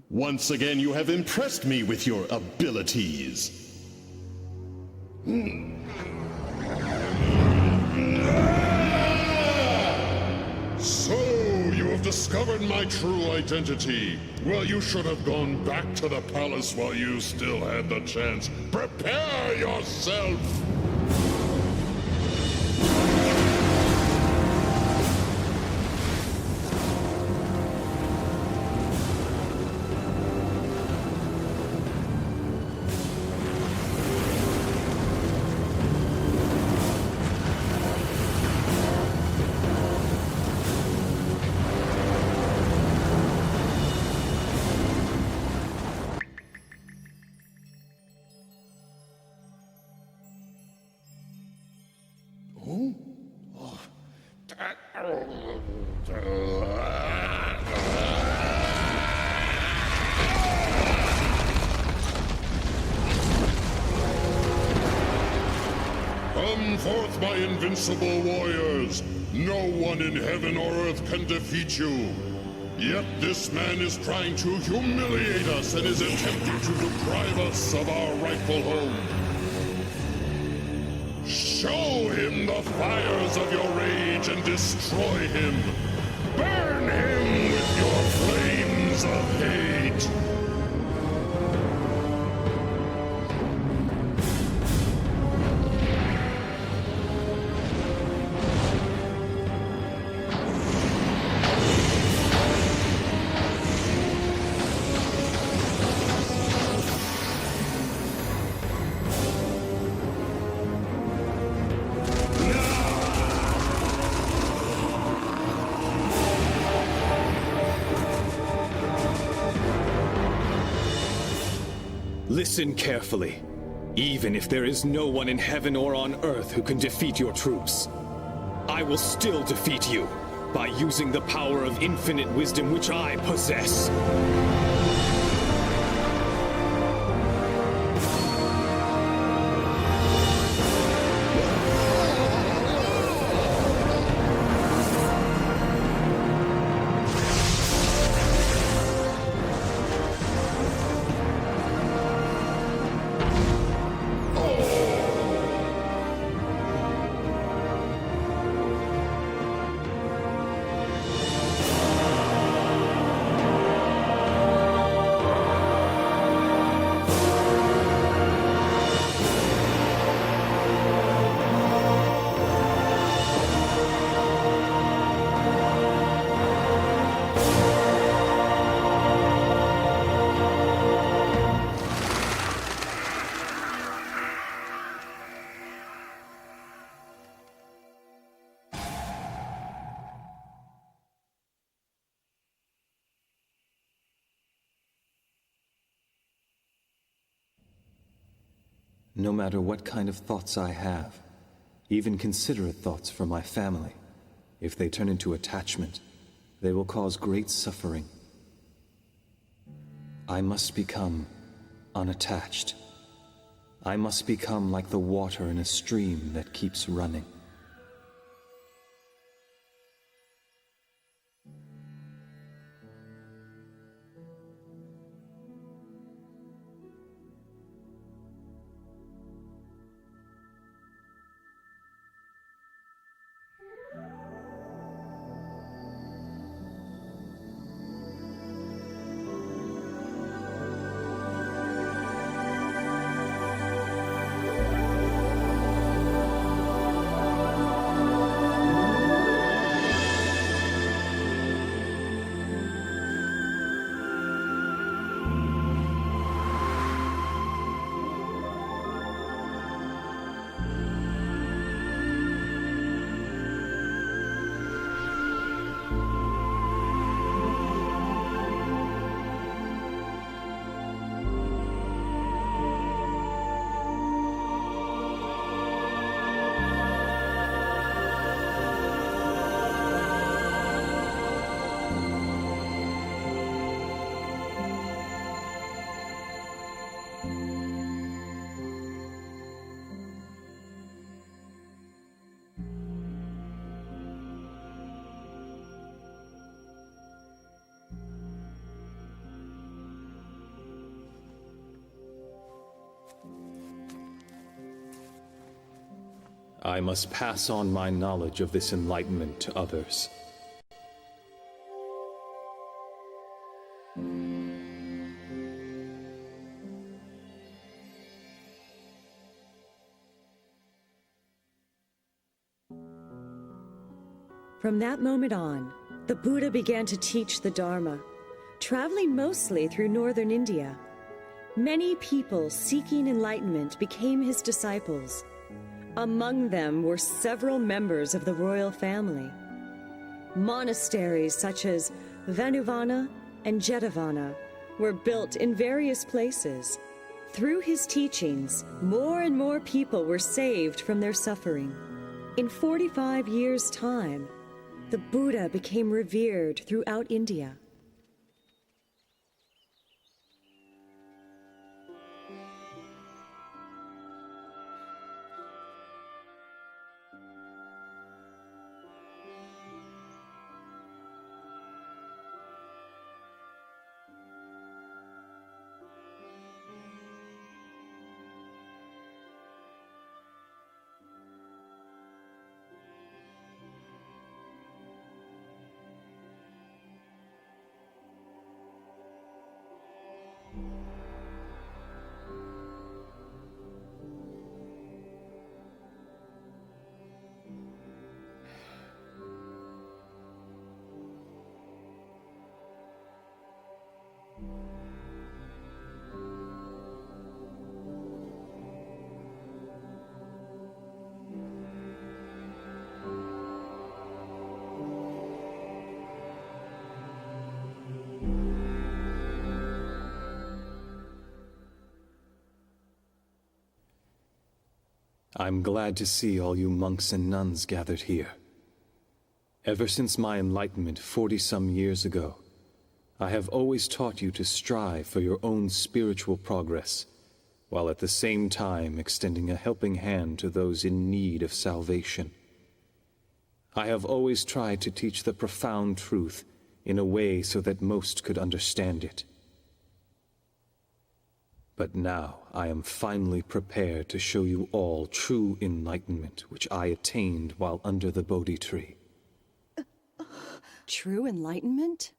Once again, you have impressed me with your abilities. So, you have discovered my true identity. Well, you should have gone back to the palace while you still had the chance. Prepare yourself! Come forth, my invincible warriors! No one in heaven or earth can defeat you! Yet this man is trying to humiliate us and is attempting to deprive us of our rightful home. Show him the fires of your rage and destroy him! Burn him with your flames of hate! Listen carefully. Even if there is no one in heaven or on earth who can defeat your troops, I will still defeat you by using the power of infinite wisdom which I possess. No matter what kind of thoughts I have, even considerate thoughts for my family, if they turn into attachment, they will cause great suffering. I must become unattached. I must become like the water in a stream that keeps running. I must pass on my knowledge of this enlightenment to others. From that moment on, the Buddha began to teach the Dharma, traveling mostly through northern India. Many people seeking enlightenment became his disciples. Among them were several members of the royal family. Monasteries such as Vanuvana and Jetavana were built in various places. Through his teachings, more and more people were saved from their suffering. In 45 years' time, the Buddha became revered throughout India. I'm glad to see all you monks and nuns gathered here. Ever since my enlightenment 40-some years ago, I have always taught you to strive for your own spiritual progress, while at the same time extending a helping hand to those in need of salvation. I have always tried to teach the profound truth in a way so that most could understand it. But now I am finally prepared to show you all true enlightenment, which I attained while under the Bodhi tree. True enlightenment?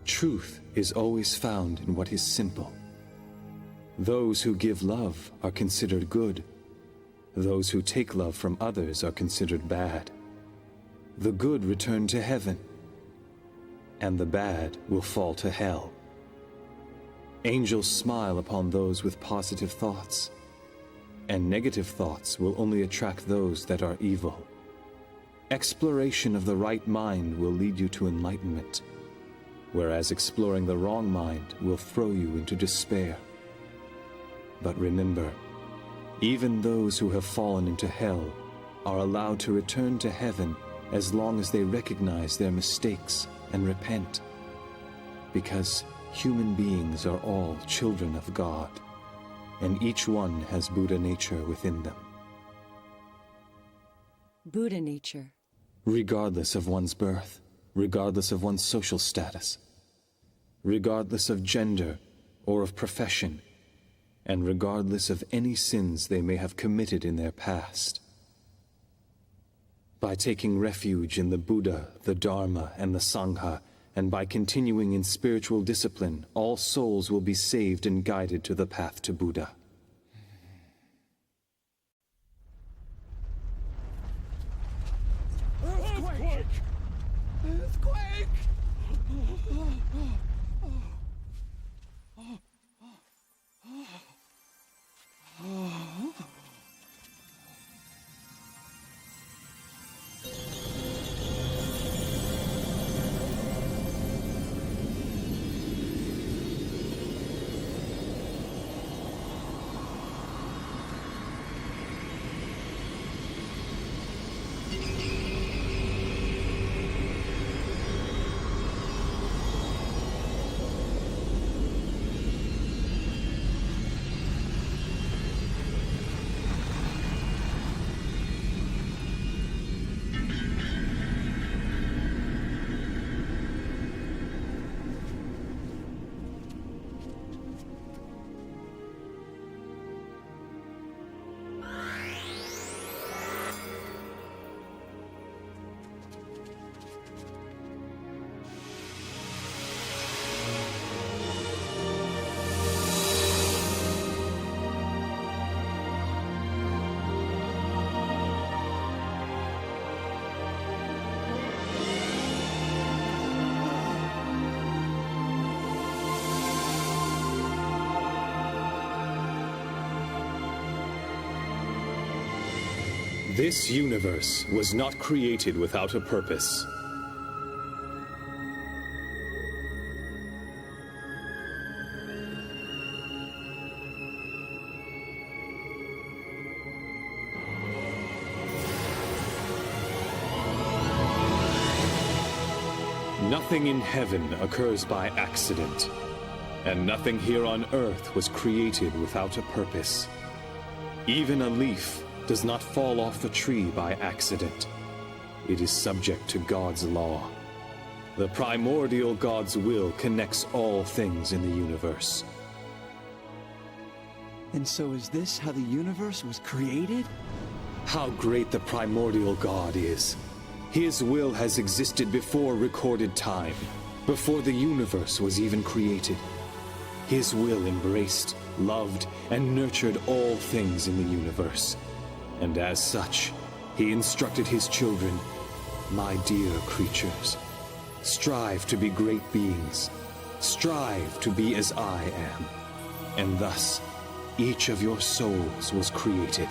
Truth is always found in what is simple. Those who give love are considered good. Those who take love from others are considered bad. The good return to heaven, and the bad will fall to hell. Angels smile upon those with positive thoughts, and negative thoughts will only attract those that are evil. Exploration of the right mind will lead you to enlightenment, whereas exploring the wrong mind will throw you into despair. But remember, even those who have fallen into hell are allowed to return to heaven as long as they recognize their mistakes and repent, because human beings are all children of God, and each one has Buddha nature within them. Buddha nature. Regardless of one's birth, regardless of one's social status, regardless of gender or of profession, and regardless of any sins they may have committed in their past. By taking refuge in the Buddha, the Dharma, and the Sangha, and by continuing in spiritual discipline, all souls will be saved and guided to the path to Buddha. Earthquake! Earthquake! This universe was not created without a purpose. Nothing in heaven occurs by accident, and nothing here on earth was created without a purpose. Even a leaf does not fall off a tree by accident. It is subject to God's law. The primordial God's will connects all things in the universe. And so is this how the universe was created? How great the primordial God is! His will has existed before recorded time, before the universe was even created. His will embraced, loved, and nurtured all things in the universe. And as such, he instructed his children, "My dear creatures, strive to be great beings. Strive to be as I am." And thus, each of your souls was created.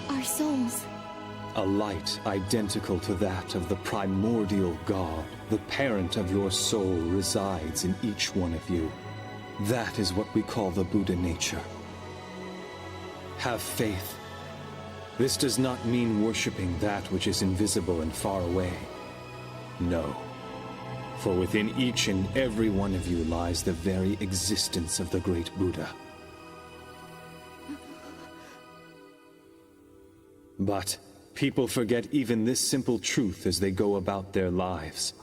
Our souls. A light identical to that of the primordial God, the parent of your soul, resides in each one of you. That is what we call the Buddha nature. Have faith. This does not mean worshipping that which is invisible and far away. No. For within each and every one of you lies the very existence of the great Buddha. But people forget even this simple truth as they go about their lives.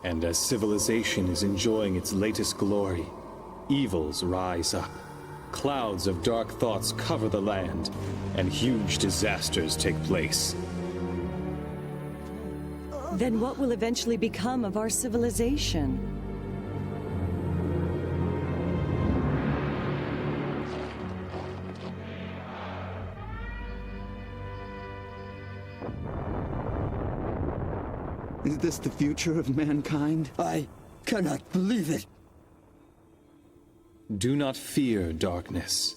And as civilization is enjoying its latest glory, evils rise up. Clouds of dark thoughts cover the land, and huge disasters take place. Then what will eventually become of our civilization? Is this the future of mankind? I cannot believe it. Do not fear darkness,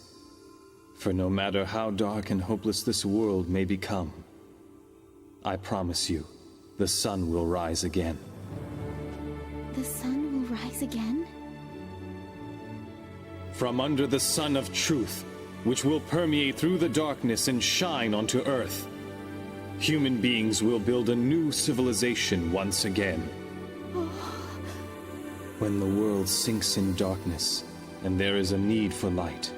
for no matter how dark and hopeless this world may become, I promise you, the sun will rise again. The sun will rise again? From under the sun of truth, which will permeate through the darkness and shine onto earth, human beings will build a new civilization once again. When the world sinks in darkness, and there is a need for light,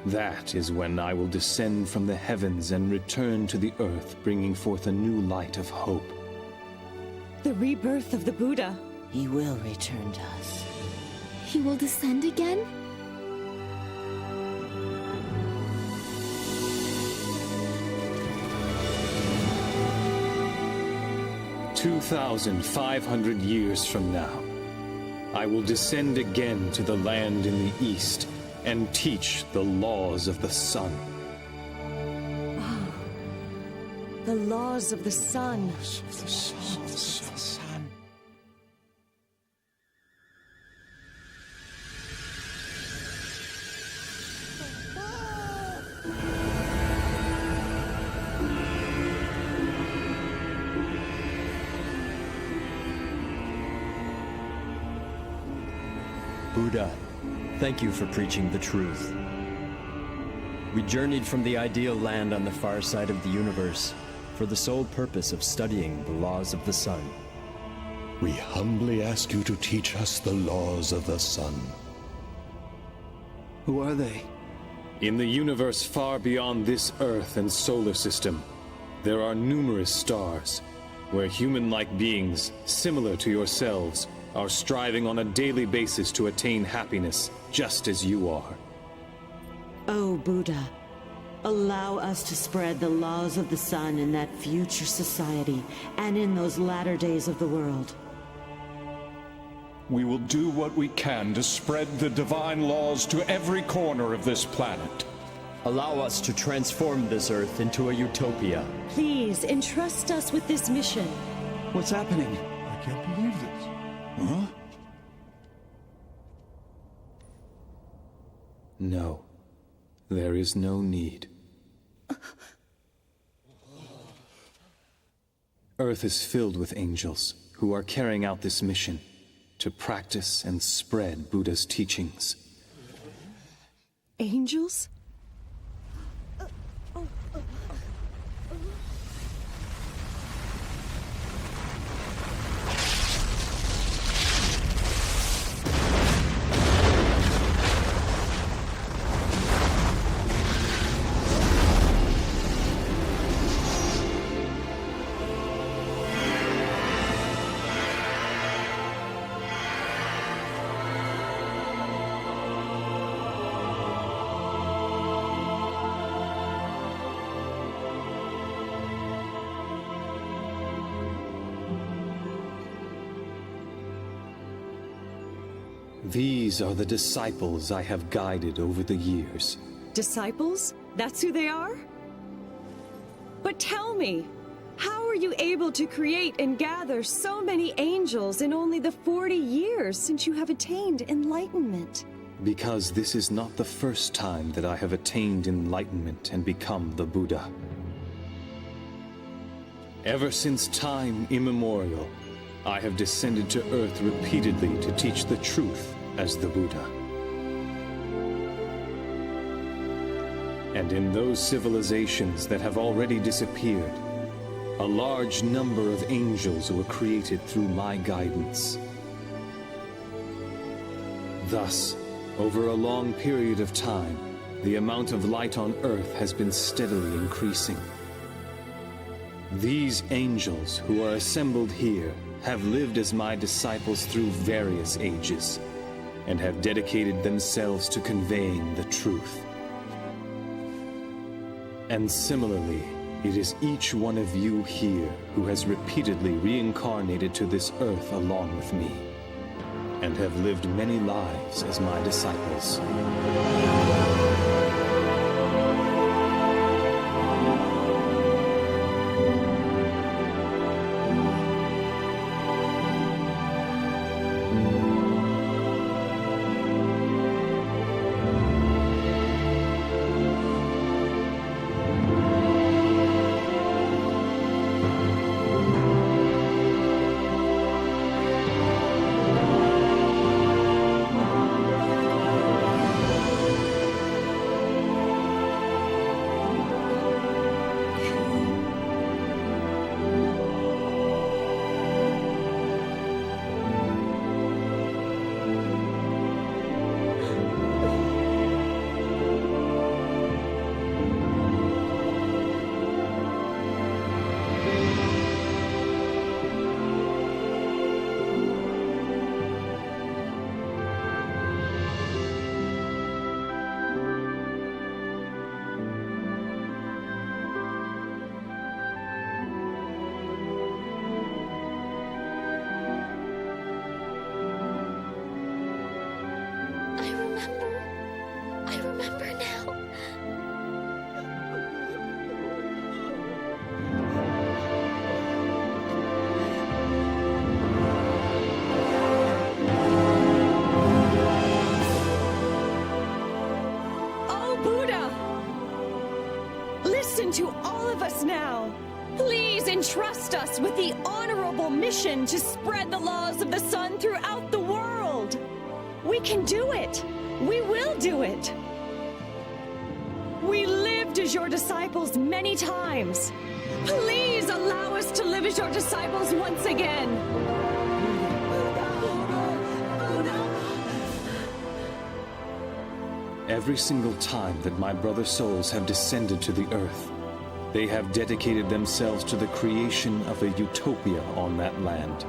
that is when I will descend from the heavens and return to the earth, bringing forth a new light of hope. The rebirth of the Buddha. He will return to us. He will descend again? "2,500 years from now, I will descend again to the land in the east and teach the laws of the sun." The laws of the sun. Buddha, thank you for preaching the truth. We journeyed from the ideal land on the far side of the universe for the sole purpose of studying the laws of the sun. We humbly ask you to teach us the laws of the sun. Who are they? In the universe far beyond this Earth and solar system, there are numerous stars, where human-like beings, similar to yourselves, are striving on a daily basis to attain happiness, just as you are. Oh, Buddha, allow us to spread the laws of the sun in that future society and in those latter days of the world. We will do what we can to spread the divine laws to every corner of this planet. Allow us to transform this Earth into a utopia. Please entrust us with this mission. What's happening? I can't believe this. Huh? No, there is no need. Earth is filled with angels who are carrying out this mission to practice and spread Buddha's teachings. Angels? These are the disciples I have guided over the years. Disciples? That's who they are? But tell me, how are you able to create and gather so many angels in only the 40 years since you have attained enlightenment? Because this is not the first time that I have attained enlightenment and become the Buddha. Ever since time immemorial, I have descended to Earth repeatedly to teach the truth as the Buddha. And in those civilizations that have already disappeared, a large number of angels were created through my guidance. Thus, over a long period of time, the amount of light on Earth has been steadily increasing. These angels who are assembled here have lived as my disciples through various ages, and have dedicated themselves to conveying the truth. And similarly, it is each one of you here who has repeatedly reincarnated to this earth along with me, and have lived many lives as my disciples. To all of us now. Please entrust us with the honorable mission to spread the laws of the sun throughout the world. We can do it. We will do it. We lived as your disciples many times. Please allow us to live as your disciples once again. Every single time that my brother souls have descended to the earth, they have dedicated themselves to the creation of a utopia on that land.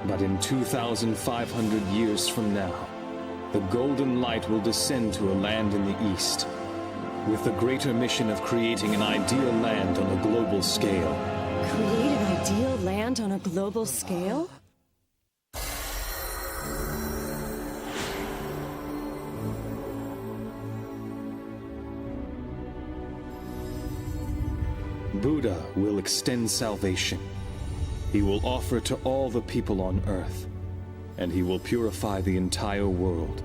But in 2,500 years from now, the golden light will descend to a land in the east, with the greater mission of creating an ideal land on a global scale. Create an ideal land on a global scale? Buddha will extend salvation. He will offer to all the people on earth, and he will purify the entire world.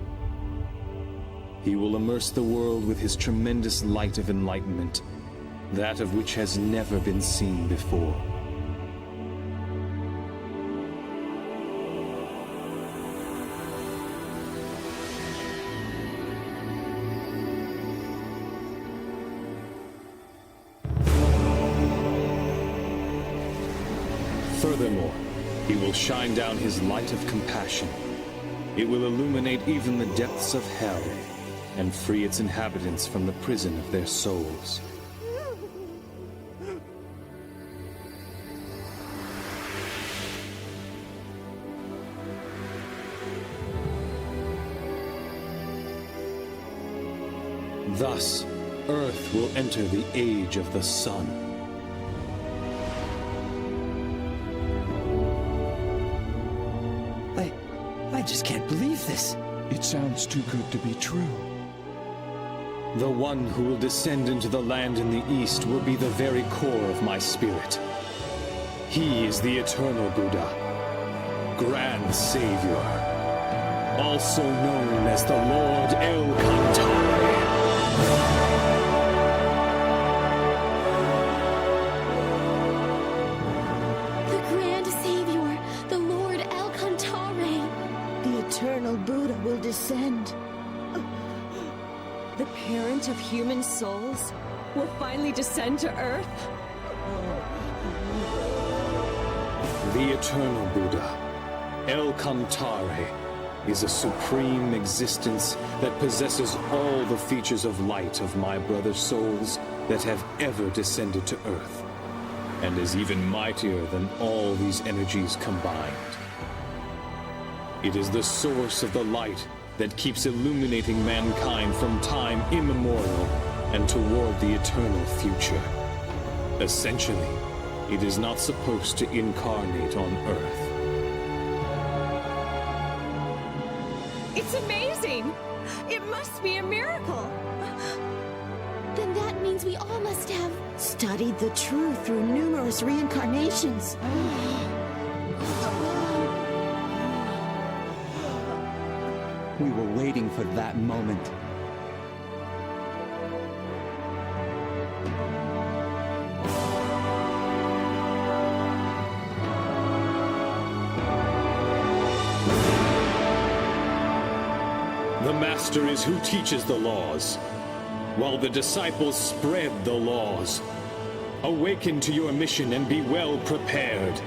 He will immerse the world with his tremendous light of enlightenment, that of which has never been seen before. Furthermore, he will shine down his light of compassion. It will illuminate even the depths of hell and free its inhabitants from the prison of their souls. Thus, Earth will enter the age of the sun. I just can't believe this. It sounds too good to be true. The one who will descend into the land in the east will be the very core of my spirit. He is the eternal Buddha, Grand Savior, also known as the Lord El Cantare. The Grand Savior, the Lord El Cantare. The eternal Buddha will descend. The parent of human souls will finally descend to Earth? The eternal Buddha, El Cantare, is a supreme existence that possesses all the features of light of my brother souls that have ever descended to Earth, and is even mightier than all these energies combined. It is the source of the light that keeps illuminating mankind from time immemorial and toward the eternal future. Essentially, it is not supposed to incarnate on Earth. It's amazing! It must be a miracle! Then that means we all must have studied the truth through numerous reincarnations. We were waiting for that moment. The Master is who teaches the laws, while the disciples spread the laws. Awaken to your mission and be well prepared,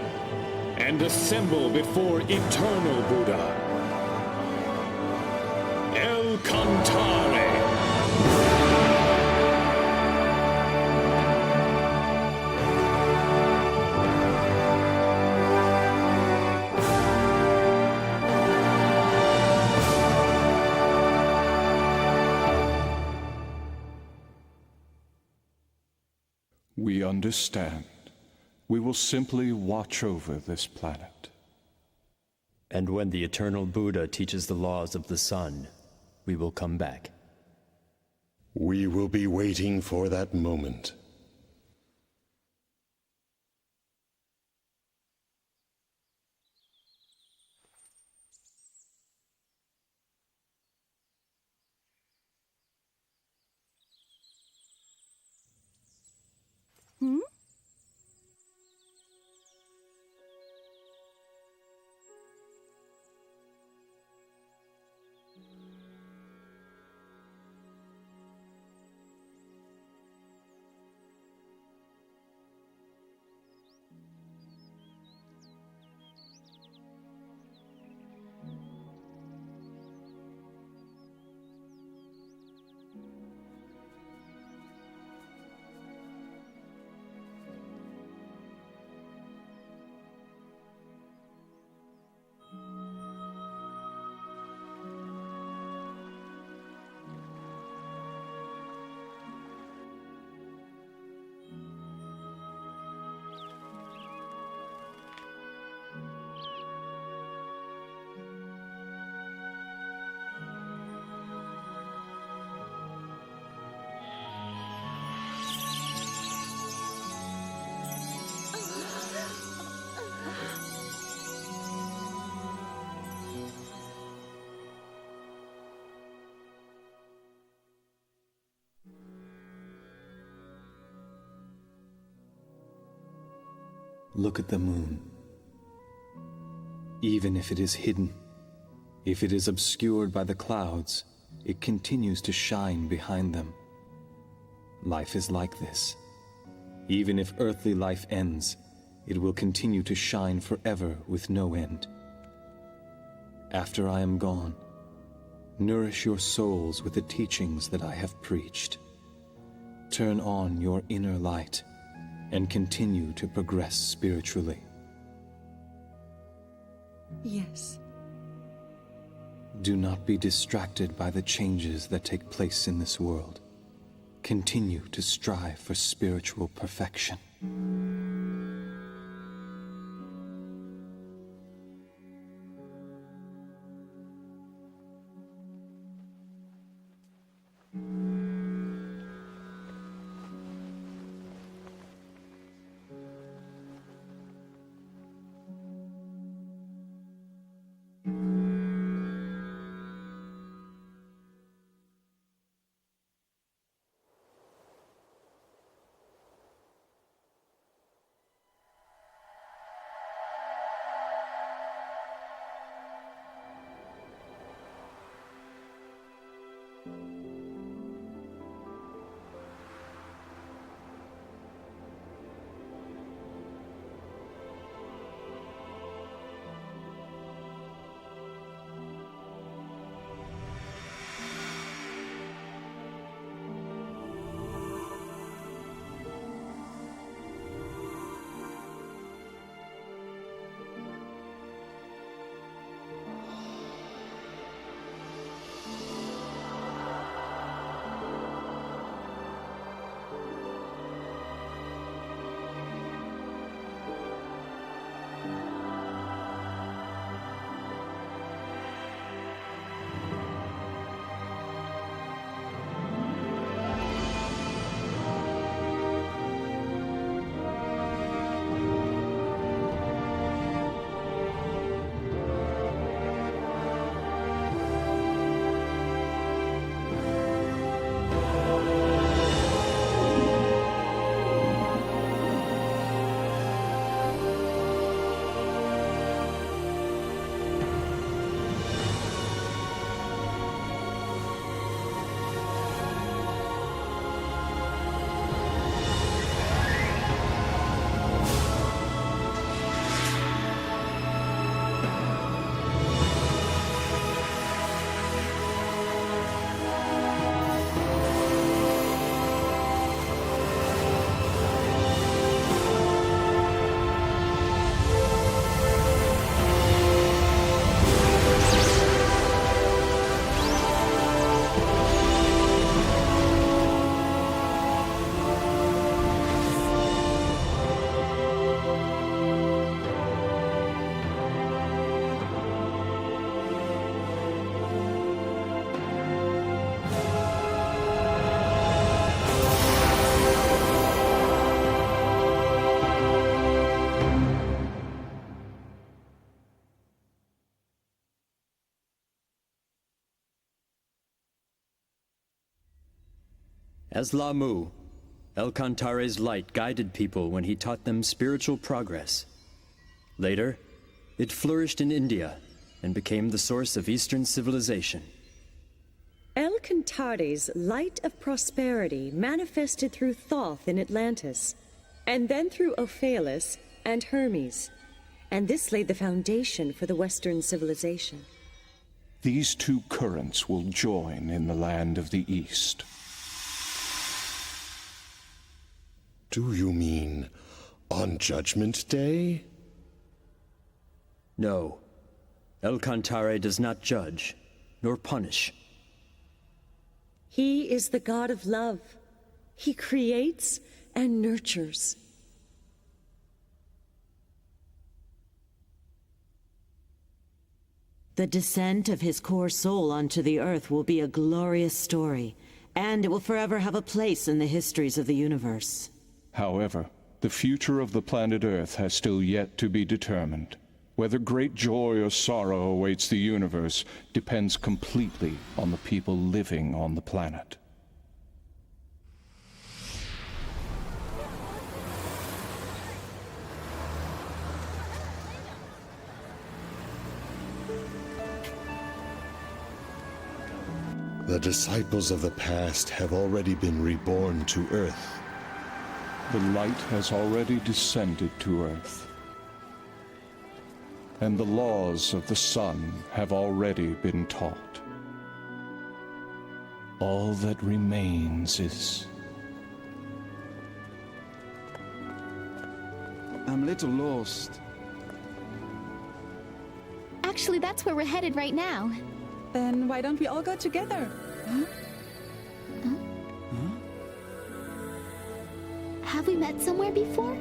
and assemble before eternal Buddha, El Cantare. We understand. We will simply watch over this planet. And when the eternal Buddha teaches the laws of the sun, we will come back. We will be waiting for that moment. Hmm? Look at the moon. Even if it is hidden, if it is obscured by the clouds, it continues to shine behind them. Life is like this. Even if earthly life ends, it will continue to shine forever with no end. After I am gone, nourish your souls with the teachings that I have preached. Turn on your inner light and continue to progress spiritually. Yes. Do not be distracted by the changes that take place in this world. Continue to strive for spiritual perfection. As Lamu, El Cantare's light guided people when he taught them spiritual progress. Later, it flourished in India and became the source of Eastern civilization. El Cantare's light of prosperity manifested through Thoth in Atlantis, and then through Ophelus and Hermes, and this laid the foundation for the Western civilization. These two currents will join in the land of the East. Do you mean on Judgment Day? No. El Cantare does not judge, nor punish. He is the god of love. He creates and nurtures. The descent of his core soul onto the earth will be a glorious story, and it will forever have a place in the histories of the universe. However, the future of the planet Earth has still yet to be determined. Whether great joy or sorrow awaits the universe depends completely on the people living on the planet. The disciples of the past have already been reborn to Earth. The light has already descended to Earth. And the laws of the sun have already been taught. All that remains is... I'm a little lost. Actually, that's where we're headed right now. Then why don't we all go together? Huh? Have we met somewhere before?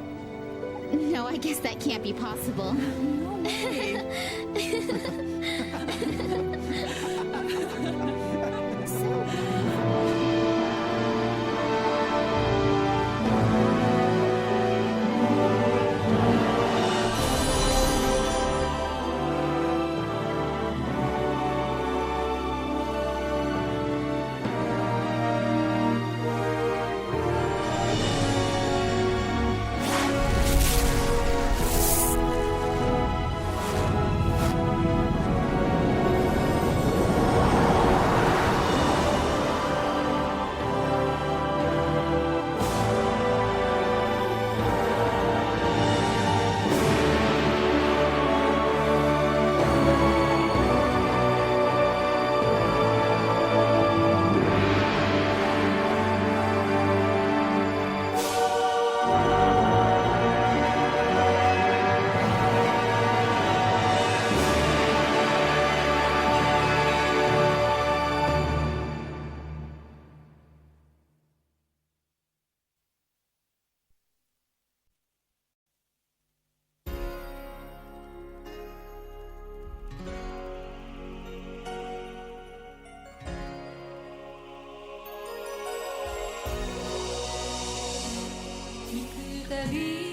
No, I guess that can't be possible. No way. Ta vie